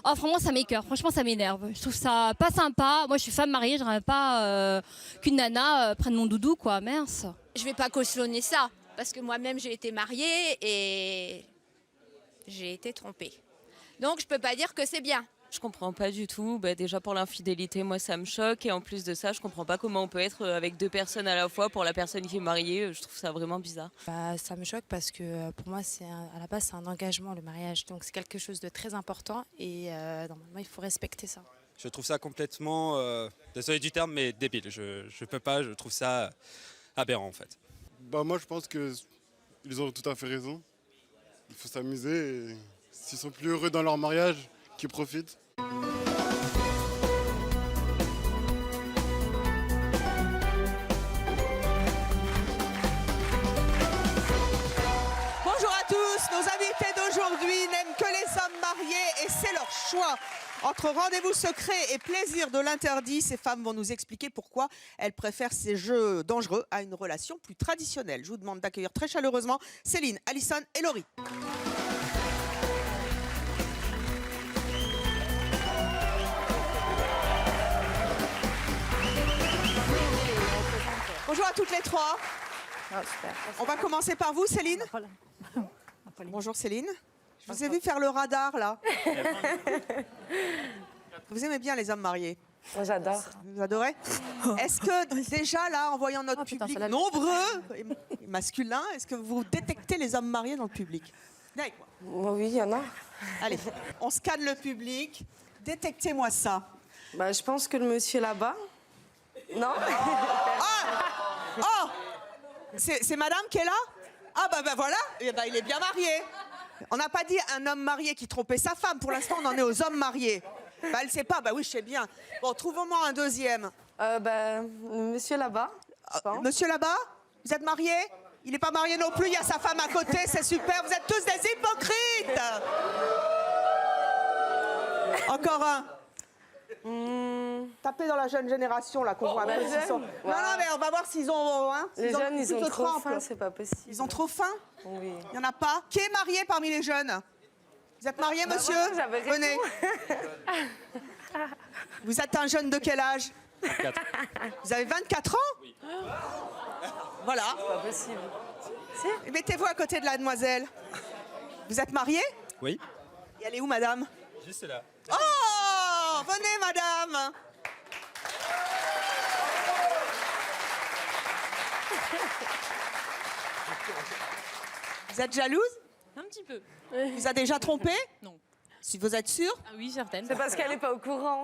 Oh, franchement, ça m'écoeure. Franchement, ça m'énerve. Je trouve ça pas sympa. Moi, je suis femme mariée. J'aimerais pas qu'une nana prenne mon doudou, quoi. Mince. Je vais pas cautionner ça, parce que moi-même, j'ai été mariée et j'ai été trompée. Donc, je peux pas dire que c'est bien. Je comprends pas du tout. Déjà pour l'infidélité, moi ça me choque. Et en plus de ça, je comprends pas comment on peut être avec deux personnes à la fois. Pour la personne qui est mariée, je trouve ça vraiment bizarre. Ça me choque parce que pour moi, à la base, c'est un engagement, le mariage. Donc c'est quelque chose de très important et normalement, il faut respecter ça. Je trouve ça complètement, désolé du terme, mais débile. Je peux pas, je trouve ça aberrant en fait. Moi je pense qu'ils ont tout à fait raison. Il faut s'amuser et s'ils sont plus heureux dans leur mariage, qu'ils profitent. Bonjour à tous, nos invités d'aujourd'hui n'aiment que les hommes mariés et c'est leur choix. Entre rendez-vous secret et plaisir de l'interdit, ces femmes vont nous expliquer pourquoi elles préfèrent ces jeux dangereux à une relation plus traditionnelle. Je vous demande d'accueillir très chaleureusement Céline, Alison et Laurie. Bonjour à toutes les trois. On va commencer par vous, Céline. Bonjour Céline. Je vous ai vu faire le radar là. Vous aimez bien les hommes mariés? Moi j'adore. Vous adorez? Est-ce que déjà là, en voyant notre public nombreux et masculin, est-ce que vous détectez les hommes mariés dans le public? Venez avec moi. Oui, il y en a. Allez, on scanne le public. Détectez-moi ça. Je pense que le monsieur là-bas. Non. Oh, c'est madame qui est là? Ah bah voilà, il est bien marié. On n'a pas dit un homme marié qui trompait sa femme. Pour l'instant, on en est aux hommes mariés. Elle sait pas. Oui, je sais bien. Bon, trouvons-moi un deuxième. Monsieur là-bas. Monsieur là-bas, vous êtes marié? Il n'est pas marié non plus. Il y a sa femme à côté. C'est super. Vous êtes tous des hypocrites. Encore un. Tapez dans la jeune génération là qu'on voit. Non, mais on va voir s'ils ont. Les jeunes, ils ont trop faim, c'est pas possible. Ils ont trop faim? Oui. Il n'y en a pas. Qui est marié parmi les jeunes? Vous êtes marié, monsieur? Venez. Vous êtes un jeune de quel âge? 24. Vous avez 24 ans? Oui. Voilà. C'est pas possible. Mettez-vous à côté de la demoiselle. Vous êtes marié? Oui. Et elle est où, madame? Juste là. Oh! Venez, madame. Vous êtes jalouse? Un petit peu. Vous a déjà trompé? Non. Si vous êtes sûre? Ah oui, certaines. C'est parce qu'elle n'est pas au courant.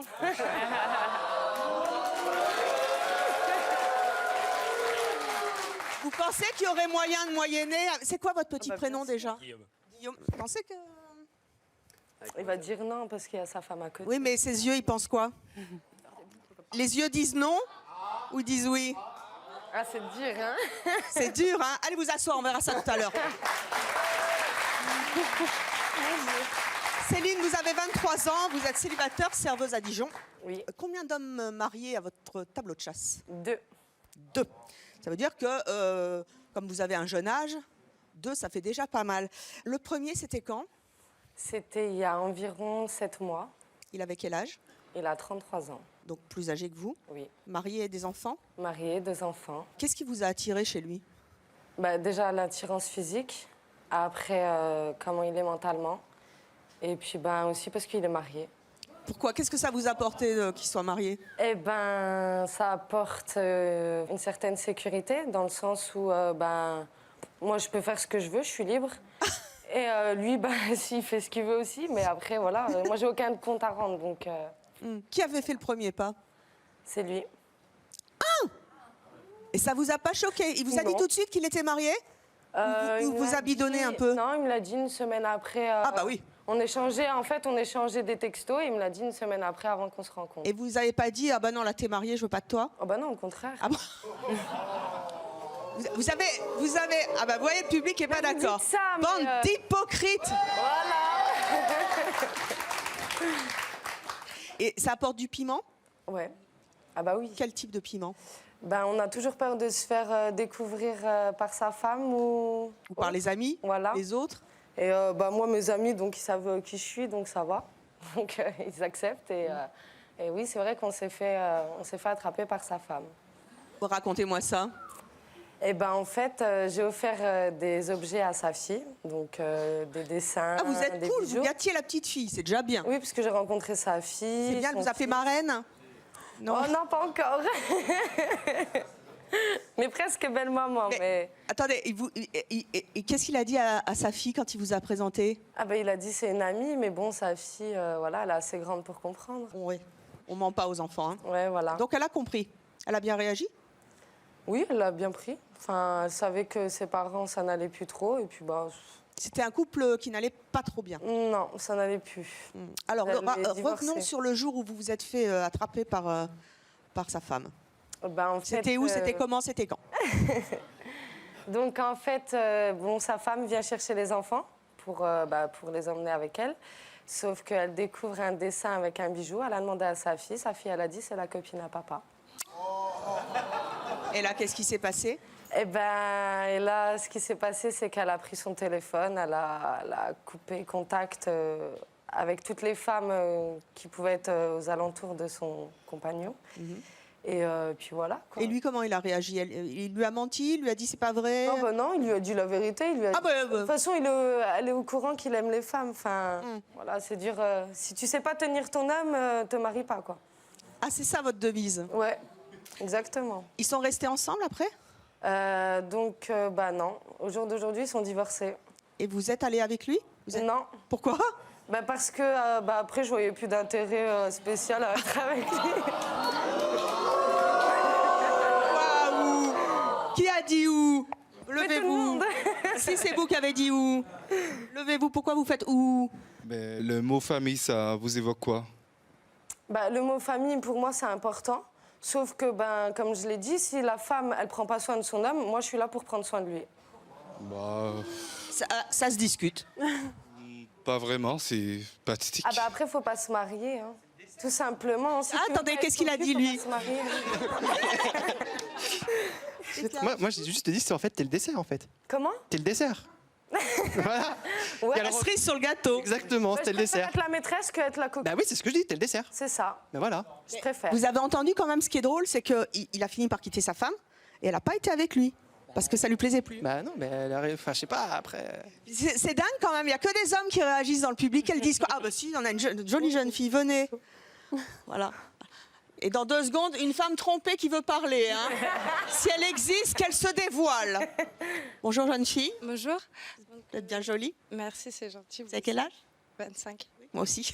Vous pensez qu'il y aurait moyen de moyenner? C'est quoi votre petit prénom bien déjà? Guillaume. Guillaume. Vous pensez que... Il va dire non parce qu'il y a sa femme à côté. Oui, mais ses yeux, ils pensent quoi? Les yeux disent non ou disent oui? Ah, c'est dur, hein? C'est dur, hein? Allez vous asseoir, on verra ça tout à l'heure. Céline, vous avez 23 ans, vous êtes célibataire, serveuse à Dijon. Oui. Combien d'hommes mariés à votre tableau de chasse? 2. 2. Ça veut dire que, comme vous avez un jeune âge, 2, ça fait déjà pas mal. Le premier, c'était quand? C'était il y a environ 7 mois. Il avait quel âge? Il a 33 ans. Donc plus âgé que vous. Oui. Marié et des enfants. Marié, 2 enfants. Qu'est-ce qui vous a attiré chez lui? Déjà l'attirance physique. Après, comment il est mentalement. Et puis aussi parce qu'il est marié. Pourquoi? Qu'est-ce que ça vous a apporté qu'il soit marié? Ça apporte une certaine sécurité dans le sens où moi je peux faire ce que je veux, je suis libre. Et lui, s'il fait ce qu'il veut aussi, mais après voilà, moi j'ai aucun compte à rendre donc. Qui avait fait le premier pas? C'est lui. Ah! Et ça vous a pas choqué? Il vous a dit tout de suite qu'il était marié? Ou vous a bidonné un peu? Non, il me l'a dit une semaine après. Ah bah oui. On échangeait des textos et il me l'a dit une semaine après avant qu'on se rencontre. Et vous avez pas dit, ah bah non, là t'es marié, je veux pas de toi? Ah bah non, au contraire. Ah bon? Vous avez... Ah bah vous voyez, le public est pas d'accord. Bande d'hypocrites. Voilà. Et ça apporte du piment? Ouais. Ah bah oui. Quel type de piment? On a toujours peur de se faire découvrir par sa femme ou par les amis, voilà. Les autres. Et moi, mes amis, donc ils savent qui je suis, donc ça va. donc ils acceptent. Et oui, c'est vrai qu'on s'est fait attraper par sa femme. Racontez-moi ça. Et ben en fait, j'ai offert des objets à sa fille, donc des dessins, Ah, vous êtes des cool, bijoux. vous gâtiez la petite fille, c'est déjà bien. Oui, parce que j'ai rencontré sa fille. C'est bien, elle son vous a fait fils. marraine? Non. Oh non, pas encore. Mais presque belle-maman. Mais... Attendez, et qu'est-ce qu'il a dit à sa fille quand il vous a présenté? Ah ben il a dit c'est une amie, mais bon, sa fille, voilà, elle est assez grande pour comprendre. Oui, on ment pas aux enfants. Hein. Ouais, voilà. Donc elle a compris. Elle a bien réagi? Oui, elle l'a bien pris. Enfin, elle savait que ses parents, ça n'allait plus trop. Et puis, bah... C'était un couple qui n'allait pas trop bien. Non, ça n'allait plus. Alors, Elle est divorcée. revenons sur le jour où vous vous êtes fait attraper par sa femme. Ben, en fait, C'était où? C'était comment? C'était quand? Donc, en fait, bon, sa femme vient chercher les enfants pour les emmener avec elle. Sauf qu'elle découvre un dessin avec un bijou. Elle a demandé à sa fille. Sa fille, elle a dit, c'est la copine à papa. Et là, qu'est-ce qui s'est passé? Et là, ce qui s'est passé, c'est qu'elle a pris son téléphone, elle a coupé contact avec toutes les femmes qui pouvaient être aux alentours de son compagnon. Et puis voilà. Quoi. Et lui, comment il a réagi? Il lui a menti? Il lui a dit c'est pas vrai? Non, non, il lui a dit la vérité. Il lui a dit... De toute façon, elle est au courant qu'il aime les femmes. Enfin, voilà, c'est dur. Si tu sais pas tenir ton homme, te marie pas, quoi. Ah, c'est ça votre devise? Ouais, exactement. Ils sont restés ensemble après? Non. Au jour d'aujourd'hui, ils sont divorcés. Et vous êtes allé avec lui? Non. Pourquoi? Parce que après, je voyais plus d'intérêt spécial à être avec lui. Waouh! Qui a dit où? Tout le Levez-vous. monde. Si c'est vous qui avez dit où? Levez-vous. Pourquoi vous faites où? Mais le mot famille, ça vous évoque quoi? Le mot famille, pour moi, c'est important. Sauf que, comme je l'ai dit, si la femme, elle prend pas soin de son homme, moi, je suis là pour prendre soin de lui. Ça se discute. Pas vraiment, c'est pathétique. Après, faut pas se marier, hein. Tout simplement. Si attendez, qu'est-ce qu'il a dit, lui? Moi, j'ai juste dit, c'est en fait, t'es le dessert, en fait. Comment? T'es le dessert. Voilà. Ouais. La cerise sur le gâteau. Exactement, c'était le dessert. Être la maîtresse que être la copine. Bah oui, c'est ce que je dis, t'es le dessert. C'est ça. Ben voilà. Je préfère. Vous avez entendu quand même ce qui est drôle, c'est qu'il a fini par quitter sa femme et elle n'a pas été avec lui. Parce que ça lui plaisait plus. Bah non, mais elle arrive, enfin, je sais pas, après... C'est dingue quand même, il n'y a que des hommes qui réagissent dans le public. Elles disent quoi? Ah bah si, on a une jolie jeune fille, venez. Voilà. Et dans 2 secondes, une femme trompée qui veut parler. Hein. Si elle existe, qu'elle se dévoile. Bonjour jeune fille. Bonjour. Vous êtes bien jolie. Merci, c'est gentil. Vous avez quel âge? 25. Moi aussi. Du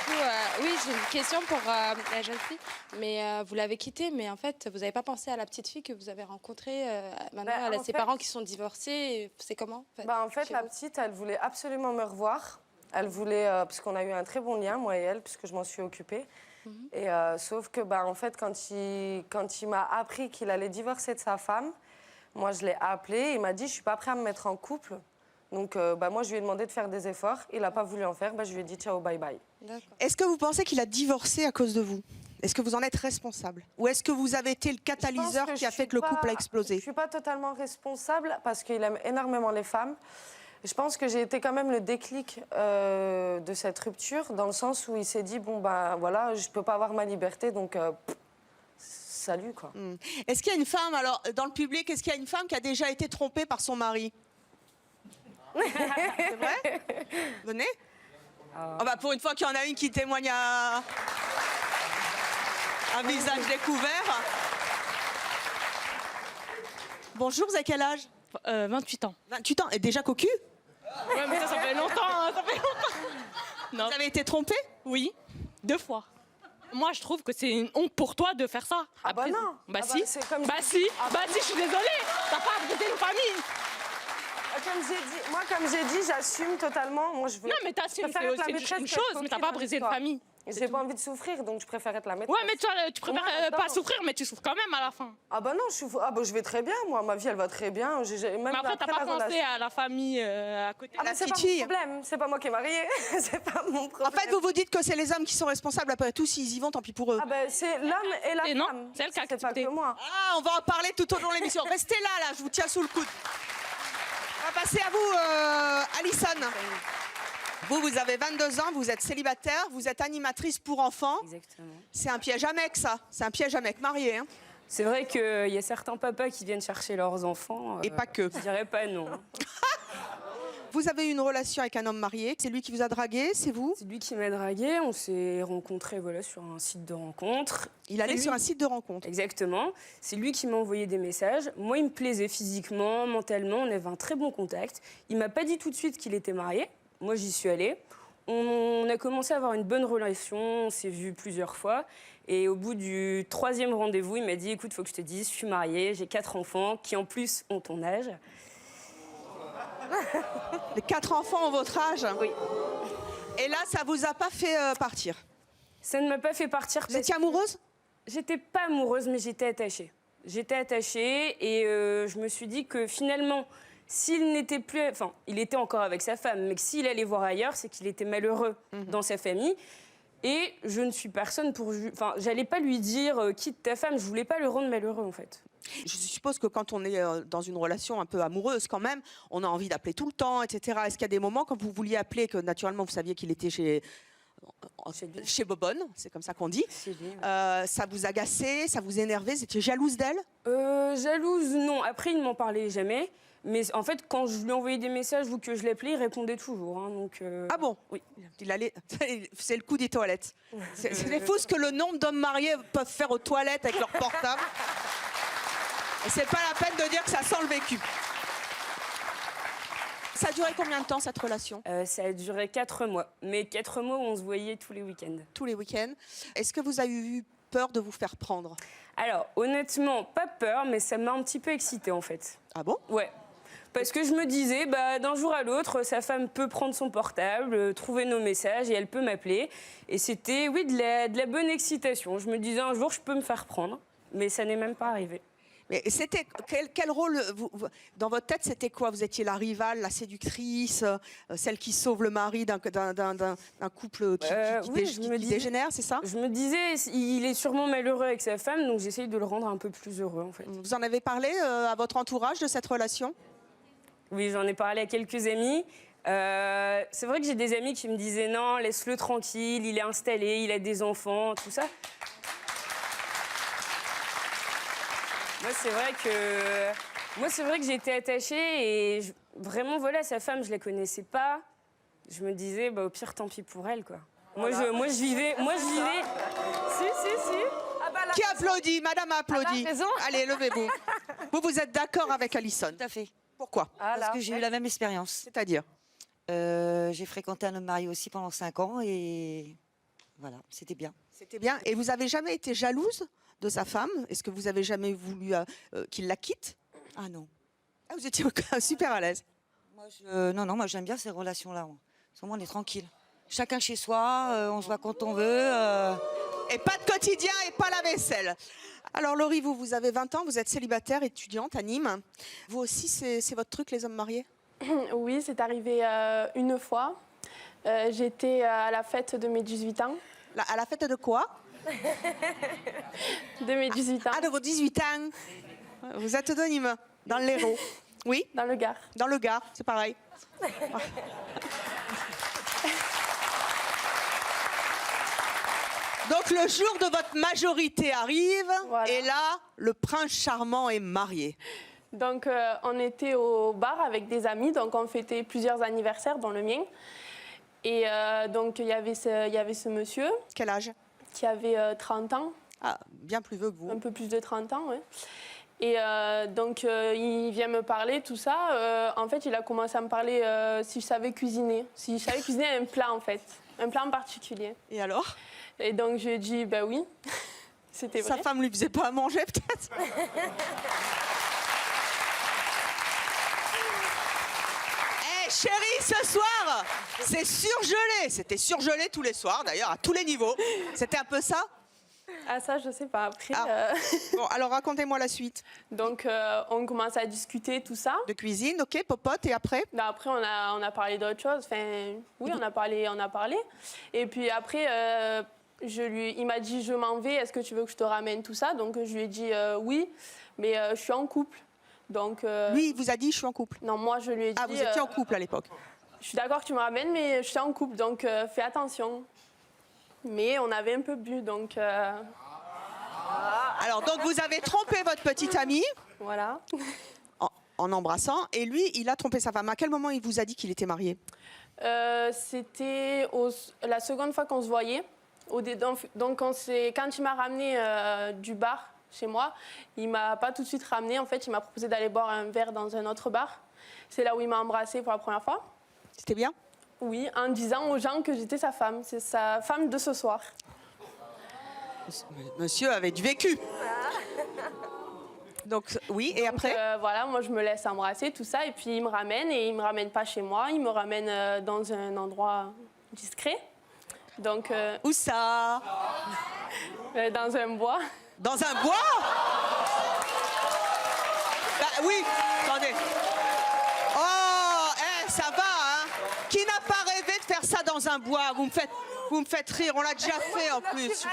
coup, oui, j'ai une question pour la jeune fille. Mais vous l'avez quittée, mais en fait, vous n'avez pas pensé à la petite fille que vous avez rencontrée. Maintenant, elle a ses parents qui sont divorcés. C'est comment En fait, la petite, elle voulait absolument me revoir. Elle voulait, parce qu'on a eu un très bon lien, moi et elle, puisque je m'en suis occupée. Et sauf que, en fait, quand il m'a appris qu'il allait divorcer de sa femme, moi, je l'ai appelé. Il m'a dit, je suis pas prêt à me mettre en couple. Donc, moi, je lui ai demandé de faire des efforts. Il n'a pas voulu en faire. Je lui ai dit, ciao, bye bye. Est-ce que vous pensez qu'il a divorcé à cause de vous? Est-ce que vous en êtes responsable? Ou est-ce que vous avez été le catalyseur qui a fait que le couple a explosé? Je ne suis pas totalement responsable parce qu'il aime énormément les femmes. Je pense que j'ai été quand même le déclic de cette rupture, dans le sens où il s'est dit, voilà, je ne peux pas avoir ma liberté, donc salut, quoi. Est-ce qu'il y a une femme, alors, dans le public, est-ce qu'il y a une femme qui a déjà été trompée par son mari? C'est vrai? Venez. Pour une fois qu'il y en a une qui témoigne à un visage découvert. Bonjour, vous avez quel âge? 28 ans. 28 ans, et déjà cocu? Ouais, mais ça fait longtemps, hein, ça fait longtemps. Non. Vous avez été trompée? Oui, 2 fois. Moi, je trouve que c'est une honte pour toi de faire ça. Après, non. Si. Si, je suis désolée. T'as pas brisé une famille. Comme j'ai dit, j'assume totalement. Moi, je veux. Non, mais t'assumes, c'est une chose, mais t'as pas brisé une famille. J'ai pas envie de souffrir, donc je préfère être la maîtresse. Ouais, mais tu préfères pas souffrir, mais tu souffres quand même à la fin. Je vais très bien, moi. Ma vie, elle va très bien. Mais après, t'as pas pensé à la famille à côté. C'est pas mon problème. C'est pas moi qui est mariée. C'est pas mon problème. En fait, vous vous dites que c'est les hommes qui sont responsables. Après tout, s'ils y vont, tant pis pour eux. C'est l'homme et la femme. Non, c'est elle qui a accepté. C'est pas que moi. On va en parler tout au long de l'émission. Restez là, je vous tiens sous le coude. Hop. passer à vous, Alison. Vous avez 22 ans, vous êtes célibataire, vous êtes animatrice pour enfants. Exactement. C'est un piège à mec, ça. C'est un piège à mec marié. Hein. C'est vrai qu'il y a certains papas qui viennent chercher leurs enfants. Et pas que. Je dirais pas non. Vous avez eu une relation avec un homme marié, c'est lui qui vous a dragué, c'est vous? C'est lui qui m'a dragué, on s'est rencontrés sur un site de rencontre. Il allait sur un site de rencontre? Exactement. C'est lui qui m'a envoyé des messages. Moi, il me plaisait physiquement, mentalement, on avait un très bon contact. Il m'a pas dit tout de suite qu'il était marié. Moi, j'y suis allée. On a commencé à avoir une bonne relation, on s'est vus plusieurs fois. Et au bout du 3e rendez-vous, il m'a dit « Écoute, il faut que je te dise, je suis mariée, j'ai 4 enfants qui, en plus, ont ton âge. » Les 4 enfants ont votre âge? Oui. Et là, ça vous a pas fait partir? Ça ne m'a pas fait partir. Vous étiez amoureuse? J'étais pas amoureuse, mais j'étais attachée. J'étais attachée et je me suis dit que finalement, s'il n'était plus... Enfin, il était encore avec sa femme, mais que s'il allait voir ailleurs, c'est qu'il était malheureux dans sa famille. Et je ne suis personne pour... Enfin, j'allais pas lui dire quitte ta femme, je voulais pas le rendre malheureux, en fait. Je suppose que quand on est dans une relation un peu amoureuse quand même, on a envie d'appeler tout le temps, etc. Est-ce qu'il y a des moments quand vous vouliez appeler, que naturellement vous saviez qu'il était chez Bobonne, c'est comme ça qu'on dit, ça vous agaçait, ça vous énervait, vous étiez jalouse d'elle? Jalouse, non. Après, il ne m'en parlait jamais. Mais en fait, quand je lui envoyais des messages ou que je l'appelais, il répondait toujours. Hein, donc, Ah bon? Oui. C'est le coup des toilettes. C'est fou ce que le nombre d'hommes mariés peuvent faire aux toilettes avec leur portable. Et c'est pas la peine de dire que ça sent le vécu. Ça a duré combien de temps, cette relation? Ça a duré 4 mois. Mais 4 mois où on se voyait tous les week-ends. Tous les week-ends. Est-ce que vous avez eu peur de vous faire prendre? Alors, honnêtement, pas peur, mais ça m'a un petit peu excitée, en fait. Ah bon? Ouais. Parce que je me disais, d'un jour à l'autre, sa femme peut prendre son portable, trouver nos messages et elle peut m'appeler. Et c'était, oui, de la bonne excitation. Je me disais, un jour, je peux me faire prendre. Mais ça n'est même pas arrivé. Mais c'était quel rôle dans votre tête? C'était quoi? Vous étiez la rivale, la séductrice, celle qui sauve le mari d'un couple qui dégénère, c'est ça? Je me disais, il est sûrement malheureux avec sa femme, donc j'essaye de le rendre un peu plus heureux, en fait. Vous en avez parlé à votre entourage de cette relation? Oui, j'en ai parlé à quelques amis. C'est vrai que j'ai des amis qui me disaient non, laisse-le tranquille, il est installé, il a des enfants, tout ça. Moi, c'est vrai que j'étais attachée et vraiment, voilà, sa femme, je la connaissais pas. Je me disais, au pire, tant pis pour elle, quoi. Voilà. Moi, je vivais. Si. Ah bah, qui applaudit? Madame a applaudi. Allez, levez-vous. Vous êtes d'accord avec Alison? Tout à fait. Pourquoi? Parce que j'ai eu la même expérience. C'est-à-dire? J'ai fréquenté un homme marié aussi pendant 5 ans et voilà, c'était bien. C'était bien. Et vous avez jamais été jalouse de sa femme? Est-ce que vous avez jamais voulu qu'il la quitte? Ah non. Ah, vous étiez super à l'aise. Non, moi j'aime bien ces relations-là. Au moins on est tranquille. Chacun chez soi, on se voit quand on veut. Et pas de quotidien et pas la vaisselle. Alors Laurie, vous avez 20 ans, vous êtes célibataire, étudiante à Nîmes. Vous aussi, c'est votre truc, les hommes mariés? Oui, c'est arrivé une fois. J'étais à la fête de mes 18 ans. À la fête de quoi? De mes 18 ans. Ah, de vos 18 ans. Vous êtes de Nîmes, dans l'Hérault. Oui? Dans le Gard. Dans le Gard, c'est pareil. Donc le jour de votre majorité arrive, voilà. Et là, le prince charmant est marié. Donc on était au bar avec des amis, donc on fêtait plusieurs anniversaires, dont le mien. Et donc il y avait ce monsieur. Quel âge? Qui avait 30 ans. Ah, bien plus vieux que vous. Un peu plus de 30 ans, oui. Et donc il vient me parler, tout ça. En fait, il a commencé à me parler si je savais cuisiner. Si je savais cuisiner un plat, en fait. Un plat en particulier. Et alors? Et donc je lui ai dit, bah oui. C'était vrai. Sa femme lui faisait pas à manger, peut-être? Chérie, ce soir, c'est surgelé. C'était surgelé tous les soirs, d'ailleurs, à tous les niveaux. C'était un peu ça? Ah, ça, je sais pas. Après, Bon, alors racontez-moi la suite. Donc, on commence à discuter, tout ça. De cuisine, ok, popote, et après? Après, on a parlé d'autre chose. Enfin, oui, on a parlé. Et puis après, il m'a dit, je m'en vais, est-ce que tu veux que je te ramène, tout ça? Donc, je lui ai dit oui, mais je suis en couple. Donc, Lui, il vous a dit, je suis en couple. Non, moi, je lui ai dit... Ah, vous étiez en couple à l'époque. Je suis d'accord que tu me ramènes, mais je suis en couple, donc fais attention. Mais on avait un peu bu, donc... Alors, donc, vous avez trompé votre petite amie. Voilà. En embrassant. Et lui, il a trompé sa femme. À quel moment il vous a dit qu'il était marié? C'était la seconde fois qu'on se voyait. Donc, quand il m'a ramené du bar chez moi, il m'a pas tout de suite ramené. En fait, il m'a proposé d'aller boire un verre dans un autre bar. C'est là où il m'a embrassée pour la première fois. C'était bien? Oui, en disant aux gens que j'étais sa femme. C'est sa femme de ce soir. Monsieur avait du vécu. Donc, oui, et après voilà, moi je me laisse embrasser, tout ça, et puis il me ramène, et il me ramène pas chez moi, il me ramène dans un endroit discret. Donc, où ça? Dans un bois. Dans un bois? Bah oui, attendez. Oh, ça va, hein? Qui n'a pas rêvé de faire ça dans un bois? Vous me faites rire, on l'a déjà fait en plus.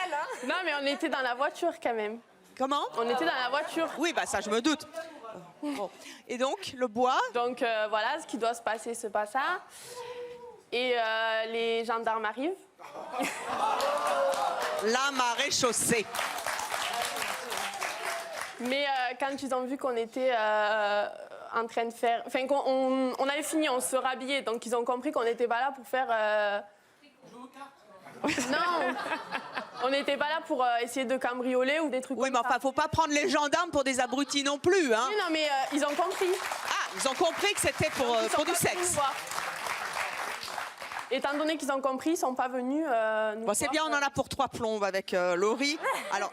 Non, mais on était dans la voiture quand même. Comment? On était dans la voiture. Oui, bah ça je me doute. Bon. Et donc, le bois? Donc voilà, ce qui doit se passer se passe ça. Et les gendarmes arrivent. La marée chaussée. Mais quand ils ont vu qu'on était en train de faire... Enfin, on avait fini, on se rhabillait. Donc ils ont compris qu'on n'était pas là pour faire... Non, on n'était pas là pour essayer de cambrioler ou des trucs comme ça. Oui, mais enfin, faut pas prendre les gendarmes pour des abrutis non plus, hein. Oui, non, mais ils ont compris. Ah, ils ont compris que c'était pour du sexe. Étant donné qu'ils ont compris, ils sont pas venus nous Bon, c'est bien, on en a pour 3 plombes avec Laurie. Alors,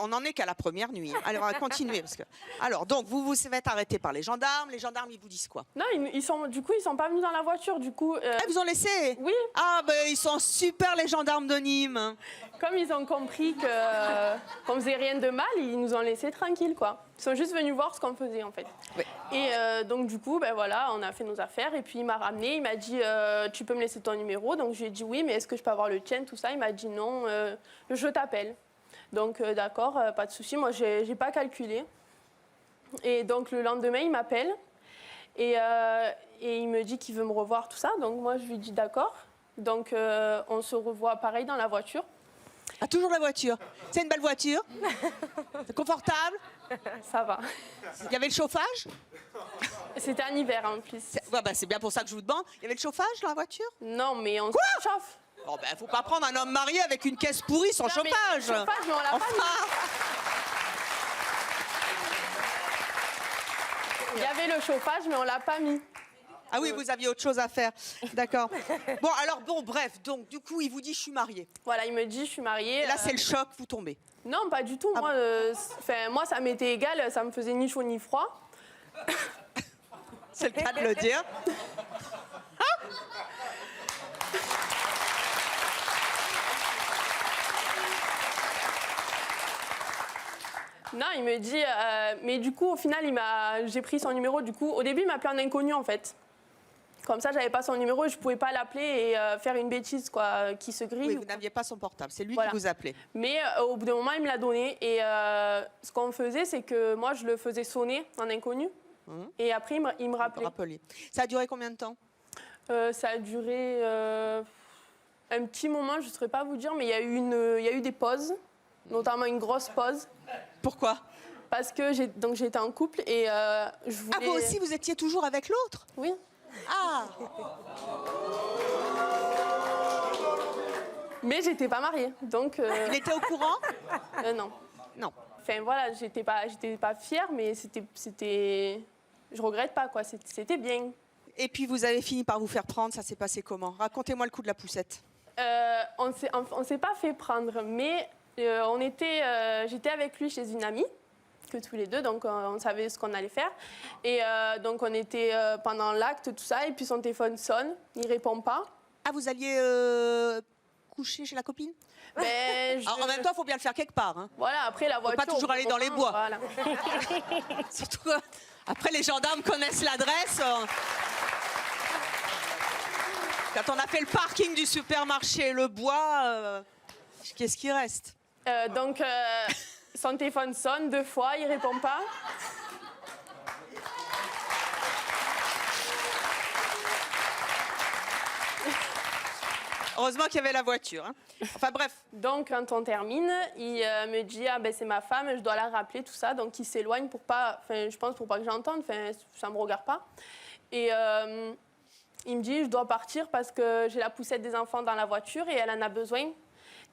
on n'en est qu'à la première nuit. Alors, on va continuer. Parce que... Alors, donc, vous vous faites arrêter par les gendarmes. Les gendarmes, ils vous disent quoi? Non, ils sont pas venus dans la voiture. Du coup, ils vous ont laissé? Oui. Ah, ben, ils sont super, les gendarmes de Nîmes. Comme ils ont compris qu'on faisait rien de mal, ils nous ont laissés tranquilles, quoi. Ils sont juste venus voir ce qu'on faisait, en fait. Oui. Et donc, du coup, ben voilà, on a fait nos affaires. Et puis, il m'a ramené, il m'a dit tu peux me laisser ton numéro? Donc, je lui ai dit oui, mais est-ce que je peux avoir le tien, tout ça? Il m'a dit non, je t'appelle. Donc, d'accord, pas de souci. Moi, j'ai pas calculé. Et donc, le lendemain, il m'appelle. Et il me dit qu'il veut me revoir, tout ça. Donc, moi, je lui dis d'accord. Donc, on se revoit pareil dans la voiture. Ah, toujours la voiture. C'est une belle voiture? C'est confortable? Ça va. Il y avait le chauffage? C'était en hiver en plus. Ouais, bah, c'est bien pour ça que je vous demande. Il y avait le chauffage dans la voiture? Non, mais on Quoi? se chauffe. Bon, ben, faut pas prendre un homme marié avec une caisse pourrie sans chauffage. Mais chauffage, mais on l'a pas mis. Il y avait le chauffage, mais on l'a pas mis. Ah oui, vous aviez autre chose à faire. D'accord. Bon, alors, bon, bref. Donc, du coup, il vous dit, je suis mariée. Voilà, il me dit, je suis mariée. Et là, c'est le choc, vous tombez. Non, pas du tout. Ah Moi, ça m'était égal. Ça me faisait ni chaud ni froid. C'est le cas de le dire. Non, il me dit... mais du coup, au final, j'ai pris son numéro. Du coup, au début, il m'a appelé en inconnu, en fait. Comme ça, j'avais pas son numéro et je pouvais pas l'appeler et faire une bêtise, quoi, qui se grille. Oui, vous n'aviez pas son portable. C'est lui qui vous appelait. Mais au bout d'un moment, il me l'a donné. Et ce qu'on faisait, c'est que moi, je le faisais sonner en inconnu. Et après, il me rappelait. Ça a duré combien de temps? Ça a duré un petit moment, je ne saurais pas vous dire, mais il y a eu des pauses, notamment une grosse pause. Pourquoi? Parce que j'étais en couple et je voulais... Ah, vous aussi, vous étiez toujours avec l'autre? Oui. Ah. Mais j'étais pas mariée, donc... Il était au courant? Non. Non. Enfin, voilà, j'étais pas fière, mais c'était... Je regrette pas, quoi. C'était bien. Et puis, vous avez fini par vous faire prendre. Ça s'est passé comment? Racontez-moi le coup de la poussette. On s'est pas fait prendre, mais j'étais avec lui chez une amie, que tous les deux, donc on savait ce qu'on allait faire. Et donc, on était pendant l'acte, tout ça, et puis son téléphone sonne, il répond pas. Ah, vous alliez coucher chez la copine? Alors, en même temps, il faut bien le faire quelque part. Hein. Voilà, après la voiture... Faut pas toujours aller dans les bois. Voilà. Surtout, après, les gendarmes connaissent l'adresse. Quand on a fait le parking du supermarché et le bois, qu'est-ce qui reste? Donc, son téléphone sonne 2 fois, il répond pas. Heureusement qu'il y avait la voiture. Hein. Enfin bref. Donc quand on termine, il me dit ah ben c'est ma femme, je dois la rappeler tout ça. Donc il s'éloigne pour pas, enfin je pense pour pas que j'entende, enfin ça me regarde pas. Et il me dit je dois partir parce que j'ai la poussette des enfants dans la voiture et elle en a besoin.